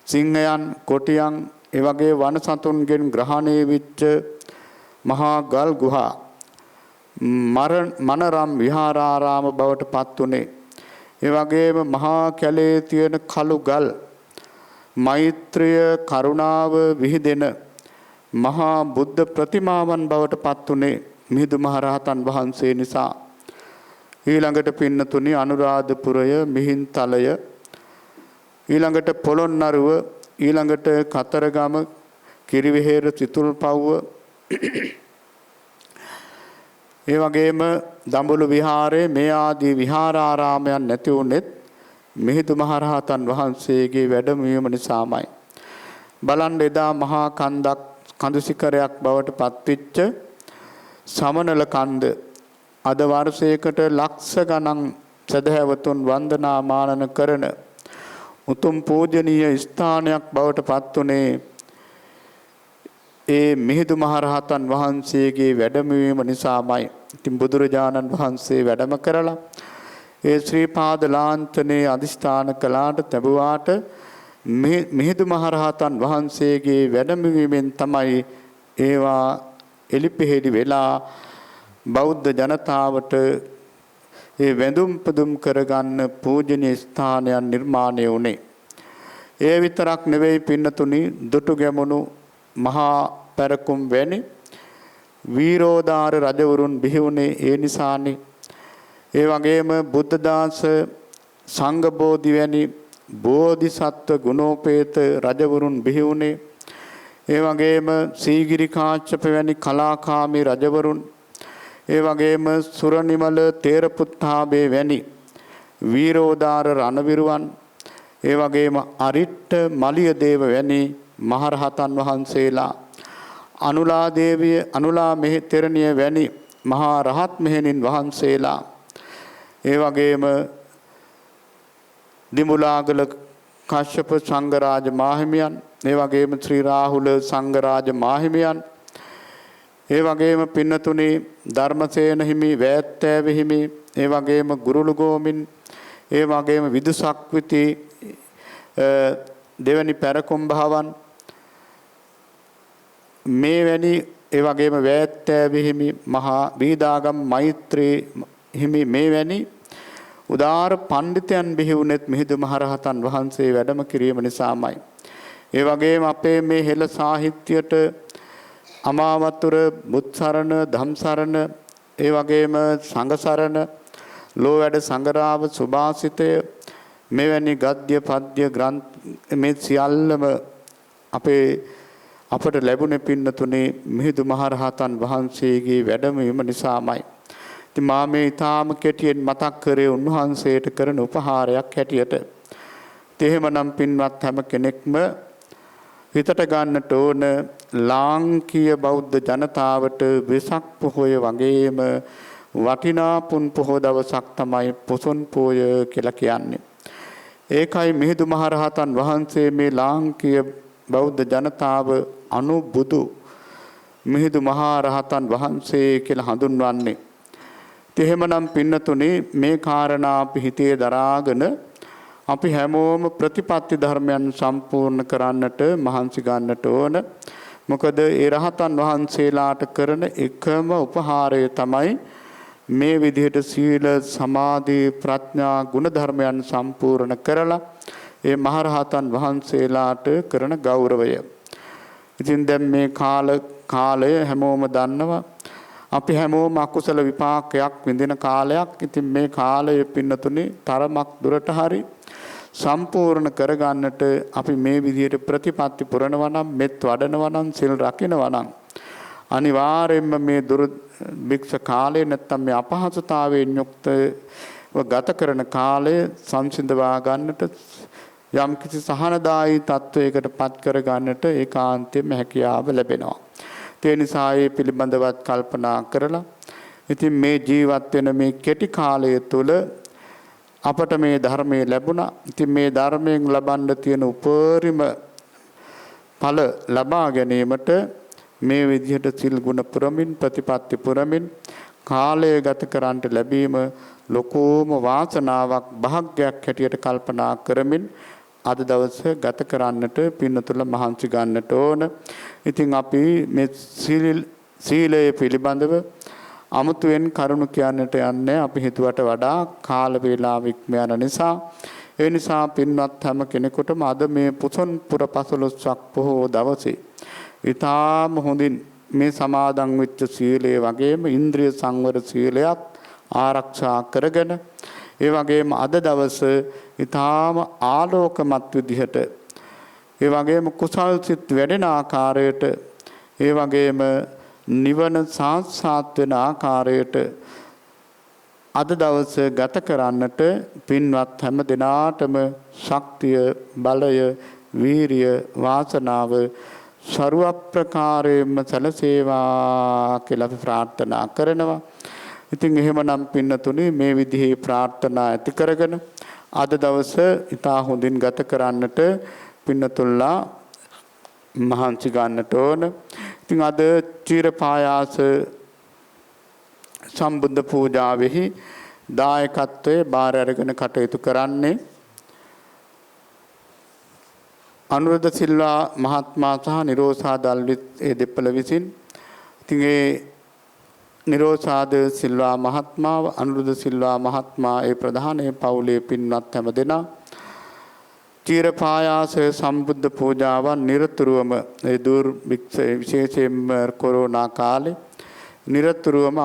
සිංහයන් කොටියන් ඒ වගේ වන සතුන්ගෙන් ග්‍රහණය වෙච්ච මහා ගල් ගුහා මනරම් විහාරාරාම බවට පත් උනේ. ඒ වගේම මහා කැලේ තියෙන කළු ගල් මෛත්‍රිය කරුණාව විහිදෙන මහා බුද්ධ ප්‍රතිමාවන් බවට පත් උනේ මිහිඳු මහ රහතන් වහන්සේ නිසා. ඊළඟට පින්නතුනි අනුරාධපුරය මිහින්තලය ඊළඟට පොළොන්නරුව ඊළඟට කතරගම කිරිවෙහෙර සිතුල්පව්ව ඒ වගේම දඹුලු විහාරයේ මේ ආදී විහාරාරාමයන් නැති වුනේත් මිහිඳු මහ රහතන් වහන්සේගේ වැඩමවීම නිසාමයි. බලන්න එදා මහා කන්දක් කඳු සිකරයක් බවට පත්වෙච්ච සමනල කන්ද අද වර්ෂයකට ලක්ෂ ගණන් සදහැවතුන් වන්දනාමානන කරන උතුම් පූජනීය ස්ථානයක් බවට පත් උනේ ඒ මිහිඳු මහ රහතන් වහන්සේගේ වැඩමවීම නිසාමයි. ඉතින් බුදුරජාණන් වහන්සේ වැඩම කරලා ඒ ශ්‍රී පාද ලාංඡනයේ අදිස්ථාන කළාට තැබුවාට මිහිඳු මහ රහතන් වහන්සේගේ වැඩමවීමෙන් තමයි ඒවා එලිපෙහෙළි වෙලා බෞද්ධ ජනතාවට ඒ වැඳුම් පුදුම් කරගන්න පූජනීය ස්ථානයන් නිර්මාණය වුණේ. ඒ විතරක් නෙවෙයි පින්නතුනි දුටුගැමුණු මහා පැරකුම් වැනි වීරෝදාර රජවරුන් බිහි වුණේ ඒ නිසානේ. ඒ වගේම බුද්ධදාස සංඝ බෝධි වැනි බෝධිසත්ව ගුණෝපේත රජවරුන් බිහි වුණේ. ඒ වගේම සීගිරි කාශ්‍යප වැනි කලාකාමී රජවරුන් ඒ වගේම සුරනිමල තේරපුත්තාබේ වැනි වීරෝදාර රණවිරුවන් ඒ වගේම අරිට්ඨ මලිය දේව වැනි මහරහතන් වහන්සේලා අනුලා දේවිය අනුලා තෙරණිය වැනි මහා රහත් මෙහෙණින් වහන්සේලා ඒ වගේම දිමුලාගල කාශ්‍යප සංඝරාජ මාහිමියන් ඒ වගේම ශ්‍රී රාහුල සංඝරාජ මාහිමියන් ඒ වගේම පින්නතුනි ධර්මසේන හිමි වෑත්තෑව හිමි ඒ වගේම ගුරුළුගෝමින් ඒ වගේම විදුසක්විති දෙවැනි පැරකුම් භාවන් මේ වැනි ඒ වගේම වෑත්තෑව හිමි මහා බීදාගම් මෛත්‍රී හිමි මේ වැනි උදාර පඬිතයන් බිහි වුණෙත් මිහිඳු මහරහතන් වහන්සේ වැඩම කිරීම නිසාමයි. ඒ වගේම අපේ මේ හෙළ සාහිත්‍යයට අමාවතුර බුත්සරණ ධම්සරණ ඒ වගේම සංඝසරණ ලෝවැඩ සංගරාව සුභාසිතය මෙවැනි ගද්‍ය පද්‍ය ග්‍රන්ථ මේ සියල්ලම අපට ලැබුණේ පින්නතුනේ මිහිඳු මහරහතන් වහන්සේගේ වැඩමවීම නිසාමයි. ඉතින් මා මේ ඊටාම කෙටියෙන් මතක් කරේ උන්වහන්සේට කරන උපහාරයක් හැටියට. එහෙමනම් පින්වත් හැම කෙනෙක්ම හිතට ගන්නට ඕන ලාංකීය බෞද්ධ ජනතාවට වෙසක් පොහොය වගේම වටිනා පුන් පොහොය දවසක් තමයි පොසොන් පෝය කියලා කියන්නේ. ඒකයි මිහිඳු මහරහතන් වහන්සේ මේ ලාංකීය බෞද්ධ ජනතාව අනුබුදු මිහිඳු මහරහතන් වහන්සේ කියලා හඳුන්වන්නේ. එහෙමනම් පින්නතුනේ මේ කාරණා අපි හිතේ දරාගෙන අපි හැමෝම ප්‍රතිපත්ති ධර්මයන් සම්පූර්ණ කරන්නට මහන්සි ගන්නට ඕන. මොකද ඒ රහතන් වහන්සේලාට කරන එකම උපහාරය තමයි මේ විදිහට සීල සමාධි ප්‍රඥා ගුණ ධර්මයන් සම්පූර්ණ කරලා ඒ මහරහතන් වහන්සේලාට කරන ගෞරවය. ඉතින් දැන් මේ කාලය හැමෝම දන්නවා. අපි හැමෝම අකුසල විපාකයක් විඳින කාලයක්. ඉතින් මේ කාලය පින්නතුනේ තරමක් දුරට හරි සම්පූර්ණ කරගන්නට අපි මේ විදිහට ප්‍රතිපත්ති පුරනවා නම් මෙත් වඩනවා නම් සිල් රකින්නවා නම් අනිවාර්යයෙන්ම මේ දුර්භික්ෂ කාලේ නැත්තම් මේ අපහසුතාවයෙන් යුක්තව ගත කරන කාලය සංසිඳවා ගන්නට යම් කිසි සහනදායී තත්වයකට පත් කර ගන්නට ඒකාන්තයෙන්ම හැකියාව ලැබෙනවා. ඒ නිසා ඒ පිළිබඳවත් කල්පනා කරලා ඉතින් මේ ජීවත් වෙන මේ කෙටි කාලය තුල අපට මේ ධර්මයේ ලැබුණා. ඉතින් මේ ධර්මයෙන් ලබන්න තියෙන උපරිම ඵල ලබා ගැනීමට මේ විදිහට සිල් ගුණ පුරමින් ප්‍රතිපත්ති පුරමින් කාලය ගත කරන්නට ලැබීම ලොකෝම වාසනාවක් භාග්යක් හැටියට කල්පනා කරමින් අද දවස ගත කරන්නට පින්නතුල මහන්සි ගන්නට ඕන. ඉතින් අපි මේ සීලය පිළිබඳව අමුතුවෙන් කරුණු කියන්නට යන්නේ අපි හිතුවට වඩා කාල වේලාව ඉක්ම යන නිසා. ඒ නිසා පින්වත් හැම කෙනෙකුටම අද මේ පුසොන් පුර 15ක් පොහොව දවසේ ඊටාම හොඳින් මේ සමාදන් වෙච්ච සීලය වගේම ඉන්ද්‍රිය සංවර සීලයත් ආරක්ෂා කරගෙන ඒ වගේම අද දවස ඊටාම ආලෝකමත් විදිහට ඒ වගේම කුසල් සිත් වැඩෙන ආකාරයට ඒ වගේම නිවන සාක්ෂාත් වෙන ආකාරයට අද දවස ගත කරන්නට පින්වත් හැම දිනාටම ශක්තිය බලය වීරිය වාසනාව ਸਰව ප්‍රකාරයෙන්ම සැලසේවා කියලා අපි ප්‍රාර්ථනා කරනවා. ඉතින් එහෙමනම් පින්නතුනි මේ විදිහේ ප්‍රාර්ථනා ඇති කරගෙන අද දවස ඉතා හොඳින් ගත කරන්නට පින්නතුල්ලා මහන්සි ගන්නට ඕන. ඉතින් අද චීරපායාස සම්බුද්ධ පූජාවෙහි දායකත්වයේ බාර අරගෙන කටයුතු කරන්නේ අනුරුද්ධ සිල්වා මහත්මයා සහ නිරෝසාද අල්විත් ඒ දෙපළ විසින්. ඉතින් ඒ නිරෝසාද සිල්වා මහත්මයා අනුරුද්ධ සිල්වා මහත්මයා ඒ ප්‍රධානයේ පවුලේ පින්වත් හැමදෙනා චීරපායාස සම්බුද්ධ පූජාවන් නිරතුරුවම ඒ දුර්භික්ෂ විශේෂයෙන්ම කොරෝනා කාලේ නිරතුරුවම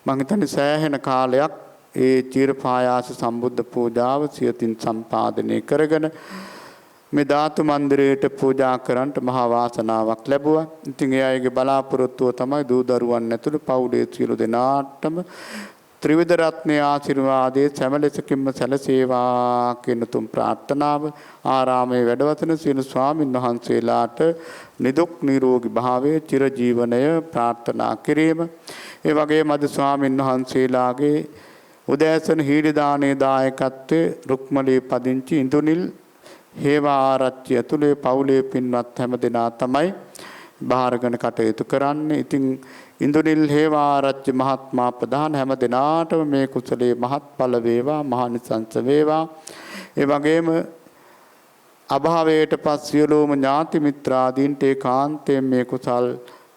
මම හිතන්නේ සෑහෙන කාලයක් ඒ චීරපායාස සම්බුද්ධ පූජාව සියතින් සම්පාදනය කරගෙන මේ ධාතු මන්දිරයට පූජා කරන්නට මහා වාසනාවක් ලැබුවා. ඉතින් ඒ අයගේ බලාපොරොත්තුව තමයි දූ දරුවන් ඇතුළු පවුලේ සියලු දෙනාටම ත්‍රිවිධ රත්නයේ ආශිර්වාදයේ සැමලෙසකින්ම සැලසේවා කියන තුන් ප්‍රාර්ථනාව ආරාමයේ වැඩවසන සියලු ස්වාමින් වහන්සේලාට නිදුක් නිරෝගී භාවයේ චිරජීවනය ප්‍රාර්ථනා කිරීම. ඒ වගේම අද ස්වාමින් වහන්සේලාගේ උදෑසන හීඩි දානේ දායකත්වයේ රුක්මලී පදිංචි ඉඳුනිල් හේවා ආරච්චි ඇතුලේ පවුලේ පින්වත් හැම දෙනා තමයි බාරගෙන කටයුතු කරන්නේ. ඉතින් ඉන්දුනිල් හේවාරච්චි මහත්මයා ප්‍රධාන හැම දෙනාටම මේ කුසලයේ මහත්ඵල වේවා මහානිසංස වේවා. ඒ වගේම අභාවයට පස් සියලුම ඥාති මිත්‍රාදීන්ට ඒකාන්තයෙන් මේ කුසල්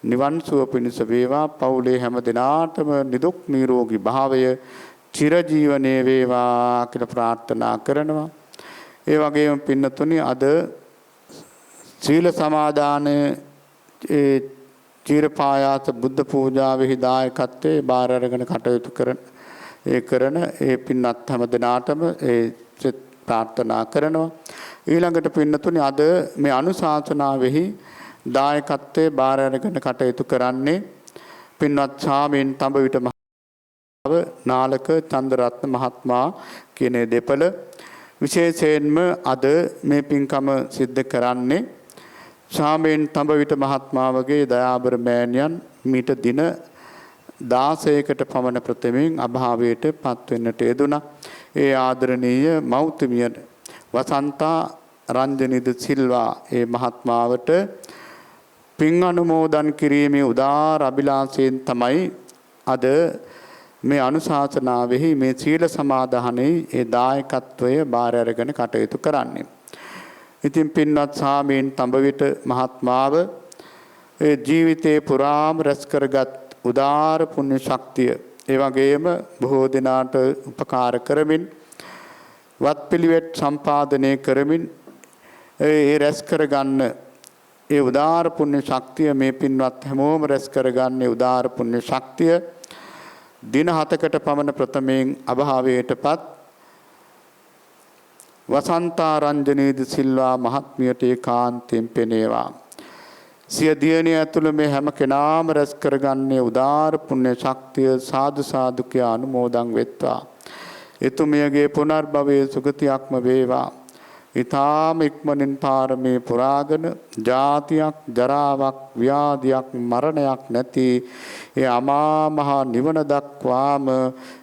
නිවන් සුව පිණිස වේවා. පවුලේ හැම දෙනාටම නිදුක් නිරෝගී භාවය චිරජීවනයේ වේවා කියලා ප්‍රාර්ථනා කරනවා. ඒ වගේම පින්නතුනි අද සීල සමාදානයේ ඒ චීරපායාස බුද්ධ පූජාවෙහි දායකත්වයේ බාර අරගෙන කටයුතු කරන ඒ පින්වත් හැම දිනාටම ඒ ප්‍රාර්ථනා කරනවා. ඊළඟට පින්නතුනි අද මේ අනුශාසනාවෙහි දායකත්වයේ බාර අරගෙන කටයුතු කරන්නේ පින්වත් ස්වාමීන් තඹවිට මහව නාලක චන්දරත්න මහත්මයා කියන දෙපළ. විශේෂයෙන්ම අද මේ පින්කම සිද්ධ කරන්නේ ස්වාමීන් තඹවිට මහත්මාවගේ දයාබර මෑණියන් මීට දින 16කට පමණ ප්‍රථමයෙන් අභාවයට පත් වෙන්නට යෙදුණා. ඒ ආදරණීය මෞතුමිය වසන්තා රංජනිද සිල්වා ඒ මහත්මාවට පින් අනුමෝදන් කිරීමේ උදාර අභිලාෂයෙන් තමයි අද මේ අනුශාසනාවෙහි මේ සීල සමාදානයේ ඒ දායකත්වය බාර අරගෙන කටයුතු කරන්නේ. ඉතින් පින්වත් ස්වාමීන් තඹවිට මහත්මාව ඒ ජීවිතේ පුරාම රැස් කරගත් උදාර පුණ්‍ය ශක්තිය ඒ වගේම බොහෝ දිනාට උපකාර කරමින් වත්පිළිවෙත් සම්පාදනය කරමින් ඒ රැස් කරගන්න ඒ උදාර පුණ්‍ය ශක්තිය මේ පින්වත් හැමෝම රැස් කරගන්නේ උදාර පුණ්‍ය ශක්තිය දින 7කට පමණ ප්‍රථමයෙන් අභාවයටපත් වසන්තා රංජනීද සිල්වා මහත්මියට ඒකාන්තයෙන් පෙනේවා. සිය දියණිය ඇතුළු මේ හැම කෙනාම රැස් කරගන්නේ උදාර පුණ්‍ය ශක්තිය සාදු සාදු කියා අනුමෝදන් වෙත්වා. එතුමියගේ පුනර්භවයේ සුගතියක්ම වේවා. ඊ타ම ඉක්මනින් පාරමී පුරාගෙන ජාතියක් ජරාවක් ව්‍යාධියක් මරණයක් නැති ඒ අමා මහ නිවන දක්වාම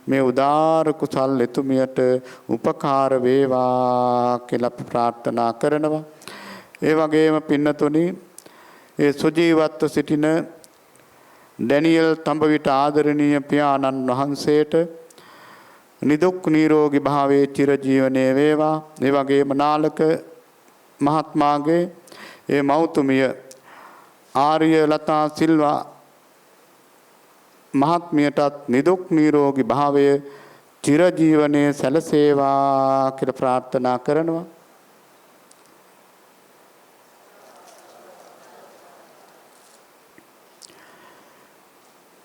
මේ උදාර කුසල් එතුමියට උපකාර වේවා කියලා අපි ප්‍රාර්ථනා කරනවා. ඒ වගේම පින්නතුනි ඒ සුජීවත්ව සිටින ඩැනියල් තඹවිට ආදරණීය පියාණන් වහන්සේට නිදුක් නිරෝගී භාවයේ චිරජීවනයේ වේවා. ඒ වගේම නාලක මහත්මයාගේ ඒ මෞතුමිය ආර්ය ලතා සිල්වා මහත්මියටත් නිදුක් නිරෝගී භාවයේ චිරජීවනයේ සැලසේවා කියලා ප්‍රාර්ථනා කරනවා.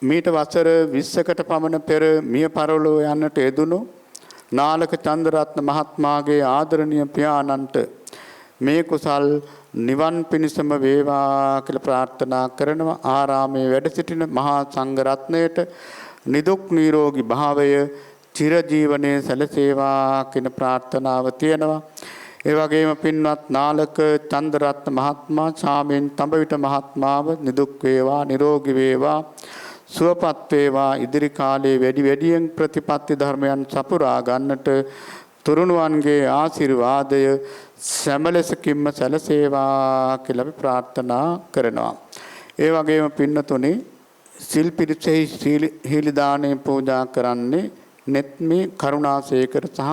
මීට වසර 20කට පමණ පෙර මිය පරලෝ යන්නට යෙදුණු නාලක චන්දරත්න මහත්මයාගේ ආදරණීය පියාණන්ට මේ කුසල් නිවන් පිණසම වේවා කියලා ප්‍රාර්ථනා කරනවා. ආරාමයේ වැඩ සිටින මහා සංඝ රත්නයට නිදුක් නිරෝගී භාවය චිරජීවනයේ සැලසේවා කියන ප්‍රාර්ථනාව තියෙනවා. ඒ වගේම පින්වත් නාලක චන්දරත්න මහත්මයා සාමෙන් තඹවිට මහත්මාව නිදුක් වේවා නිරෝගී වේවා සුවපත් වේවා ඉදිරි කාලයේ වැඩි වැඩියෙන් ප්‍රතිපත්ති ධර්මයන් සපුරා ගන්නට තුරුණුවන්ගේ ආශිර්වාදය සැමලෙසකින්ම සැලසේවා කියලා අපි ප්‍රාර්ථනා කරනවා. ඒ වගේම පින්නතුනි සිල් පිරිසෙහි හීලි දාණය පූජා කරන්නේ නෙත්මි කරුණාසේකර සහ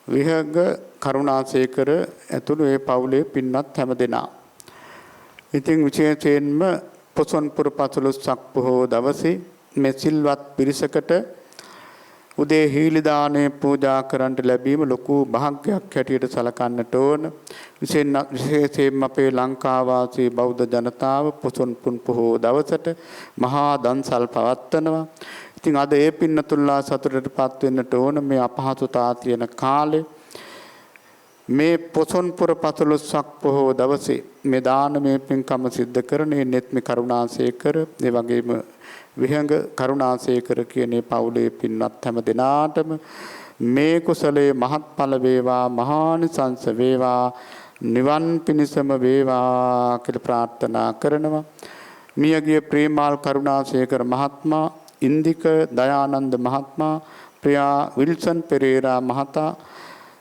විහග කරුණාසේකර ඇතුළු ඒ පවුලේ පින්වත් හැමදෙනා. ඉතින් විශේෂයෙන්ම පොසොන්පුර පසළොස්වක පොහෝ දවසේ මේ සිල්වත් පිරිසකට උදේ හීලි දාණය පූජා කරන්නට ලැබීම ලොකු භාග්‍යයක් හැටියට සලකන්නට ඕන. විශේෂයෙන්ම අපේ ලංකාවාසී බෞද්ධ ජනතාව පොසොන්පුන් පොහෝ දවසට මහා දන්සල් පවත්වනවා. ඉතින් අද ඒ පින්නතුල්ලා සතුටටපත් වෙන්නට ඕන මේ අපහසුතා තියෙන කාලේ මේ පොසොන්පුර පසළොස්වක පොහෝ දවසේ මේ දානමය පින්කම සිද්ධ කරන්නේ නෙත්මි කරුණාසේකර ඒ වගේම විහංග කරුණාසේකර කියන පවුලේ පින්වත් හැම දෙනාටම මේ කුසලයේ මහත්ඵල වේවා මහානිසංස වේවා නිවන් පිණසම වේවා කියලා ප්‍රාර්ථනා කරනවා. මියගිය ප්‍රේමාල් කරුණාසේකර මහත්මයා, ඉන්දික දයානන්ද මහත්මයා, ප්‍රියා විල්සන් පෙරේරා මහතා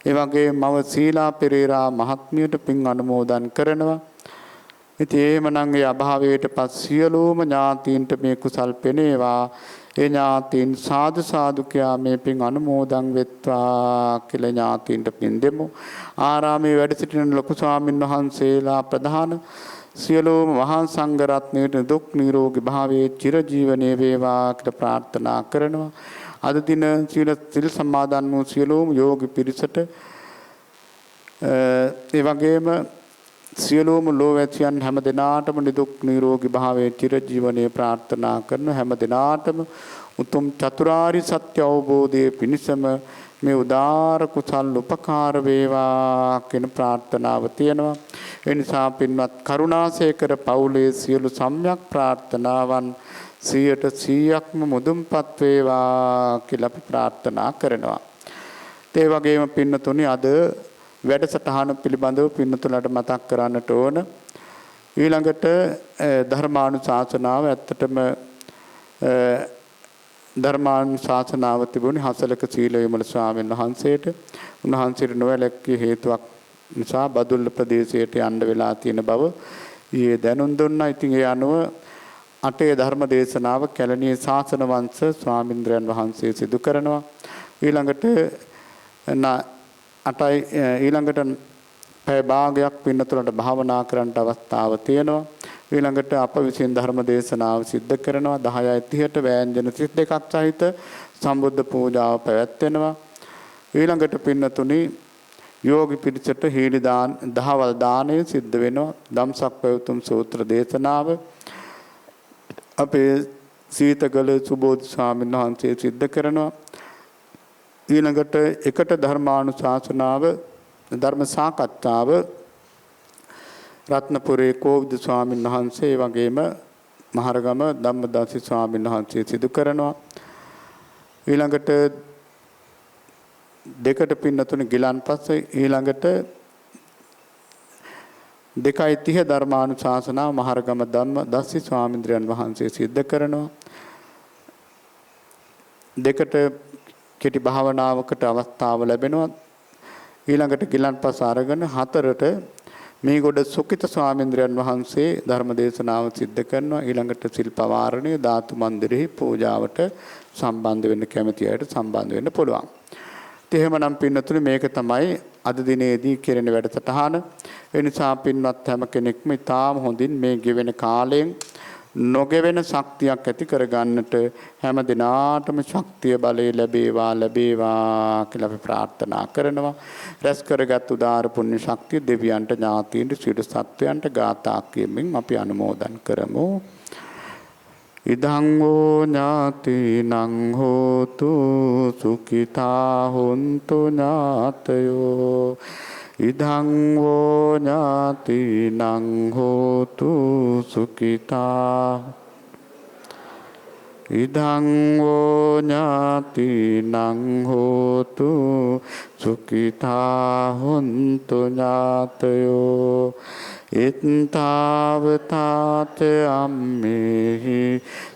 ඒ වගේ මව සීලා පෙරේරා මහත්මියට පින් අනුමෝදන් කරනවා. ඉතින් එහෙමනම් ඒ අභාවයට පස් සියලුම ඥාතීන්ට මේ කුසල් පෙනේවා. ඒ ඥාතීන් සාදු සාදු කියා මේ පින් අනුමෝදන් වෙත්වා කියලා ඥාතීන්ට පින් දෙමු. ආරාමයේ වැඩ සිටින ලොකු ස්වාමින් වහන්සේලා ප්‍රධාන සියලුම මහා සංඝ රත්නයේ දුක් නිරෝගී භාවයේ චිරජීවනයේ වේවා කියලා ප්‍රාර්ථනා කරනවා. අද දින සිල් සමාදන් වූ සියලුම යෝගී පිරිසට ඒ වගේම සියලුම ලෝවැසියන් හැම දිනාටම නිදුක් නිරෝගී භාවයේ චිරජීවනයේ ප්‍රාර්ථනා කරන හැම දිනාටම උතුම් චතුරාර්ය සත්‍ය අවබෝධයේ පිණසම මේ උදාර කුසල් උපකාර වේවා කියන ප්‍රාර්ථනාව තියෙනවා. ඒ නිසා පින්වත් කරුණාසේකර පවුලේ සියලු සම්‍යක් ප්‍රාර්ථනාවන් 100%ක්ම මුදුන්පත් වේවා කියලා අපි ප්‍රාර්ථනා කරනවා. ඒ වගේම පින්නතුනි අද වැඩසටහන පිළිබඳව පින්නතුලට මතක් කරන්නට ඕන. ඊළඟට ධර්මානුශාසනාව ඇත්තටම ධර්මානුශාසනාව තිබුණේ හසලක සීල විමල ස්වාමීන් වහන්සේට. උන්වහන්සේට නොවැළැක්විය හේතුවක් නිසා බදුල්ල ප්‍රදේශයට යන්න වෙලා තියෙන බව ඊයේ දැනුම් දුන්නා. ඉතින් ඒ අනුව අටේ ධර්ම දේශනාව කැලණිය ශාසන වංශ ස්වාමින්ද්‍රයන් වහන්සේ සිදු කරනවා. ඊළඟට ඊළඟට පැය භාගයක් පින්නතුලට භාවනා කරන්නට අවස්ථාව තියෙනවා. ඊළඟට අප විසින් ධර්ම දේශනාව සිද්ධ කරනවා. 10:30ට වෑංජන 32ක් සහිත සම්බුද්ධ පූජාව පැවැත්වෙනවා. ඊළඟට පින්නතුනි යෝගී පිරිසට හීලි දහවල් දාණය සිද්ධ වෙනවා. ධම්සක් පැවතුම් සූත්‍ර දේශනාව අපේ සීතගල සුබෝධ ස්වාමීන් වහන්සේ සිද්ධ කරනවා. ඊළඟට එකට ධර්මානුශාසනාව ධර්ම සාකච්ඡාව රත්නපුරේ කෝවිද ස්වාමීන් වහන්සේ වගේම මහරගම ධම්මදාසි ස්වාමීන් වහන්සේ සිදු කරනවා. ඊළඟට දෙකට පින්නතුනේ ගිලන් පස්සේ ඊළඟට 2:30 ධර්මානුශාසනාව මහරගම ධම්ම දස්සි ස්වාමීන්ද්‍රයන් වහන්සේ සිද්ධ කරනවා. 2ට කෙටි භාවනාවකට අවස්ථාව ලැබෙනවා. ඊළඟට ගිලන්පස අරගෙන 4ට මේගොඩ සුකිත ස්වාමීන්ද්‍රයන් වහන්සේ ධර්ම දේශනාව සිද්ධ කරනවා. ඊළඟට සිල් පවාරණය ධාතු මන්දිරෙහි පූජාවට සම්බන්ධ වෙන්න කැමති අයට සම්බන්ධ වෙන්න පුළුවන්. එහෙමනම් පින්නතුනේ මේක තමයි අද දිනේදී කෙරෙන වැඩසටහන. ඒ නිසා පින්වත් හැම කෙනෙක්ම ඉතාම හොඳින් මේ ගෙවෙන කාලයෙන් නොගෙවෙන ශක්තියක් ඇති කරගන්නට හැම දිනාටම ශක්තිය බලය ලැබේවා කියලා අපි ප්‍රාර්ථනා කරනවා. රැස් කරගත් උදාාර පුණ්‍ය ශක්තිය දෙවියන්ට ඥාතීන්ට සියලු සත්වයන්ට ගාථා කියමින් අපි අනුමෝදන් කරමු. ඉදං වූ ඥාතිනං හෝතු සුඛිතා හොන්තු ඥාතයෝ ඉදං වූ ඥාතිනං හෝතු සුඛිතා ඉදං වූ ඥාතිනං හෝතු සුඛිතා හොන්තු ඥාතයෝ එත්තාවතාච අම්මේහි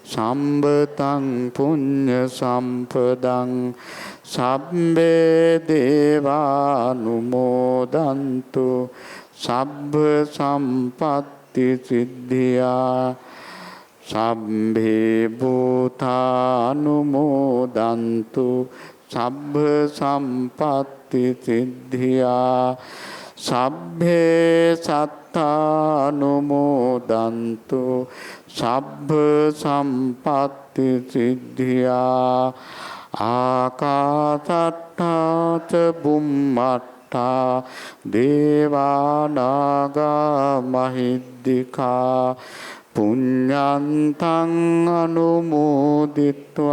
සම්බතං පුඤ්ඤ සම්පදං සබ්බේ දේවානුමෝදන්තු සබ්බ සම්පත්ති සිද්ධියා සබ්බේ භූතානුමෝදන්තු සබ්බ සම්පත්ති සිද්ධියා සබ්බේ සත්තානුමෝදන්තු සබ්බ සම්පත්ති සිද්ධියා ආකාසට්ඨා ච බුම්මට්ඨා දේවානාගා මහිද්దికා පුඤ්ඤන්තං අනුමෝදිත්වා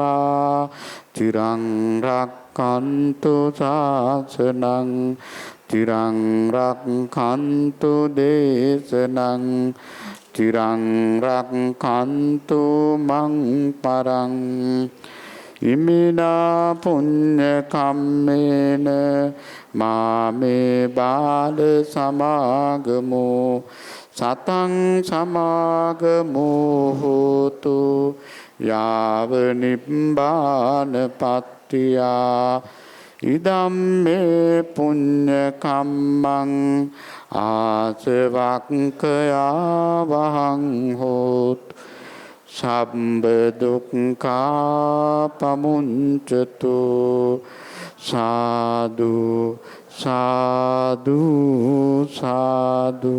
චිරං රක්ඛන්තු ශාසනං චිරං රක්ඛන්තු දේශනං චිරං රක්ඛන්තු මං පරං ඉමිනා පුඤ්ඤ කම්මේන මාමේ බාල සමාගමෝ සතං සමාගමෝ හෝතු යාව නිබ්බාන පත්තියා ඉදම්මේ පුඤ්ඤ කම්මං ආසවක්ඛයා වහං හෝතු සම්බ දුක්ඛා පමුඤ්චතු සාදු සාදු සාදු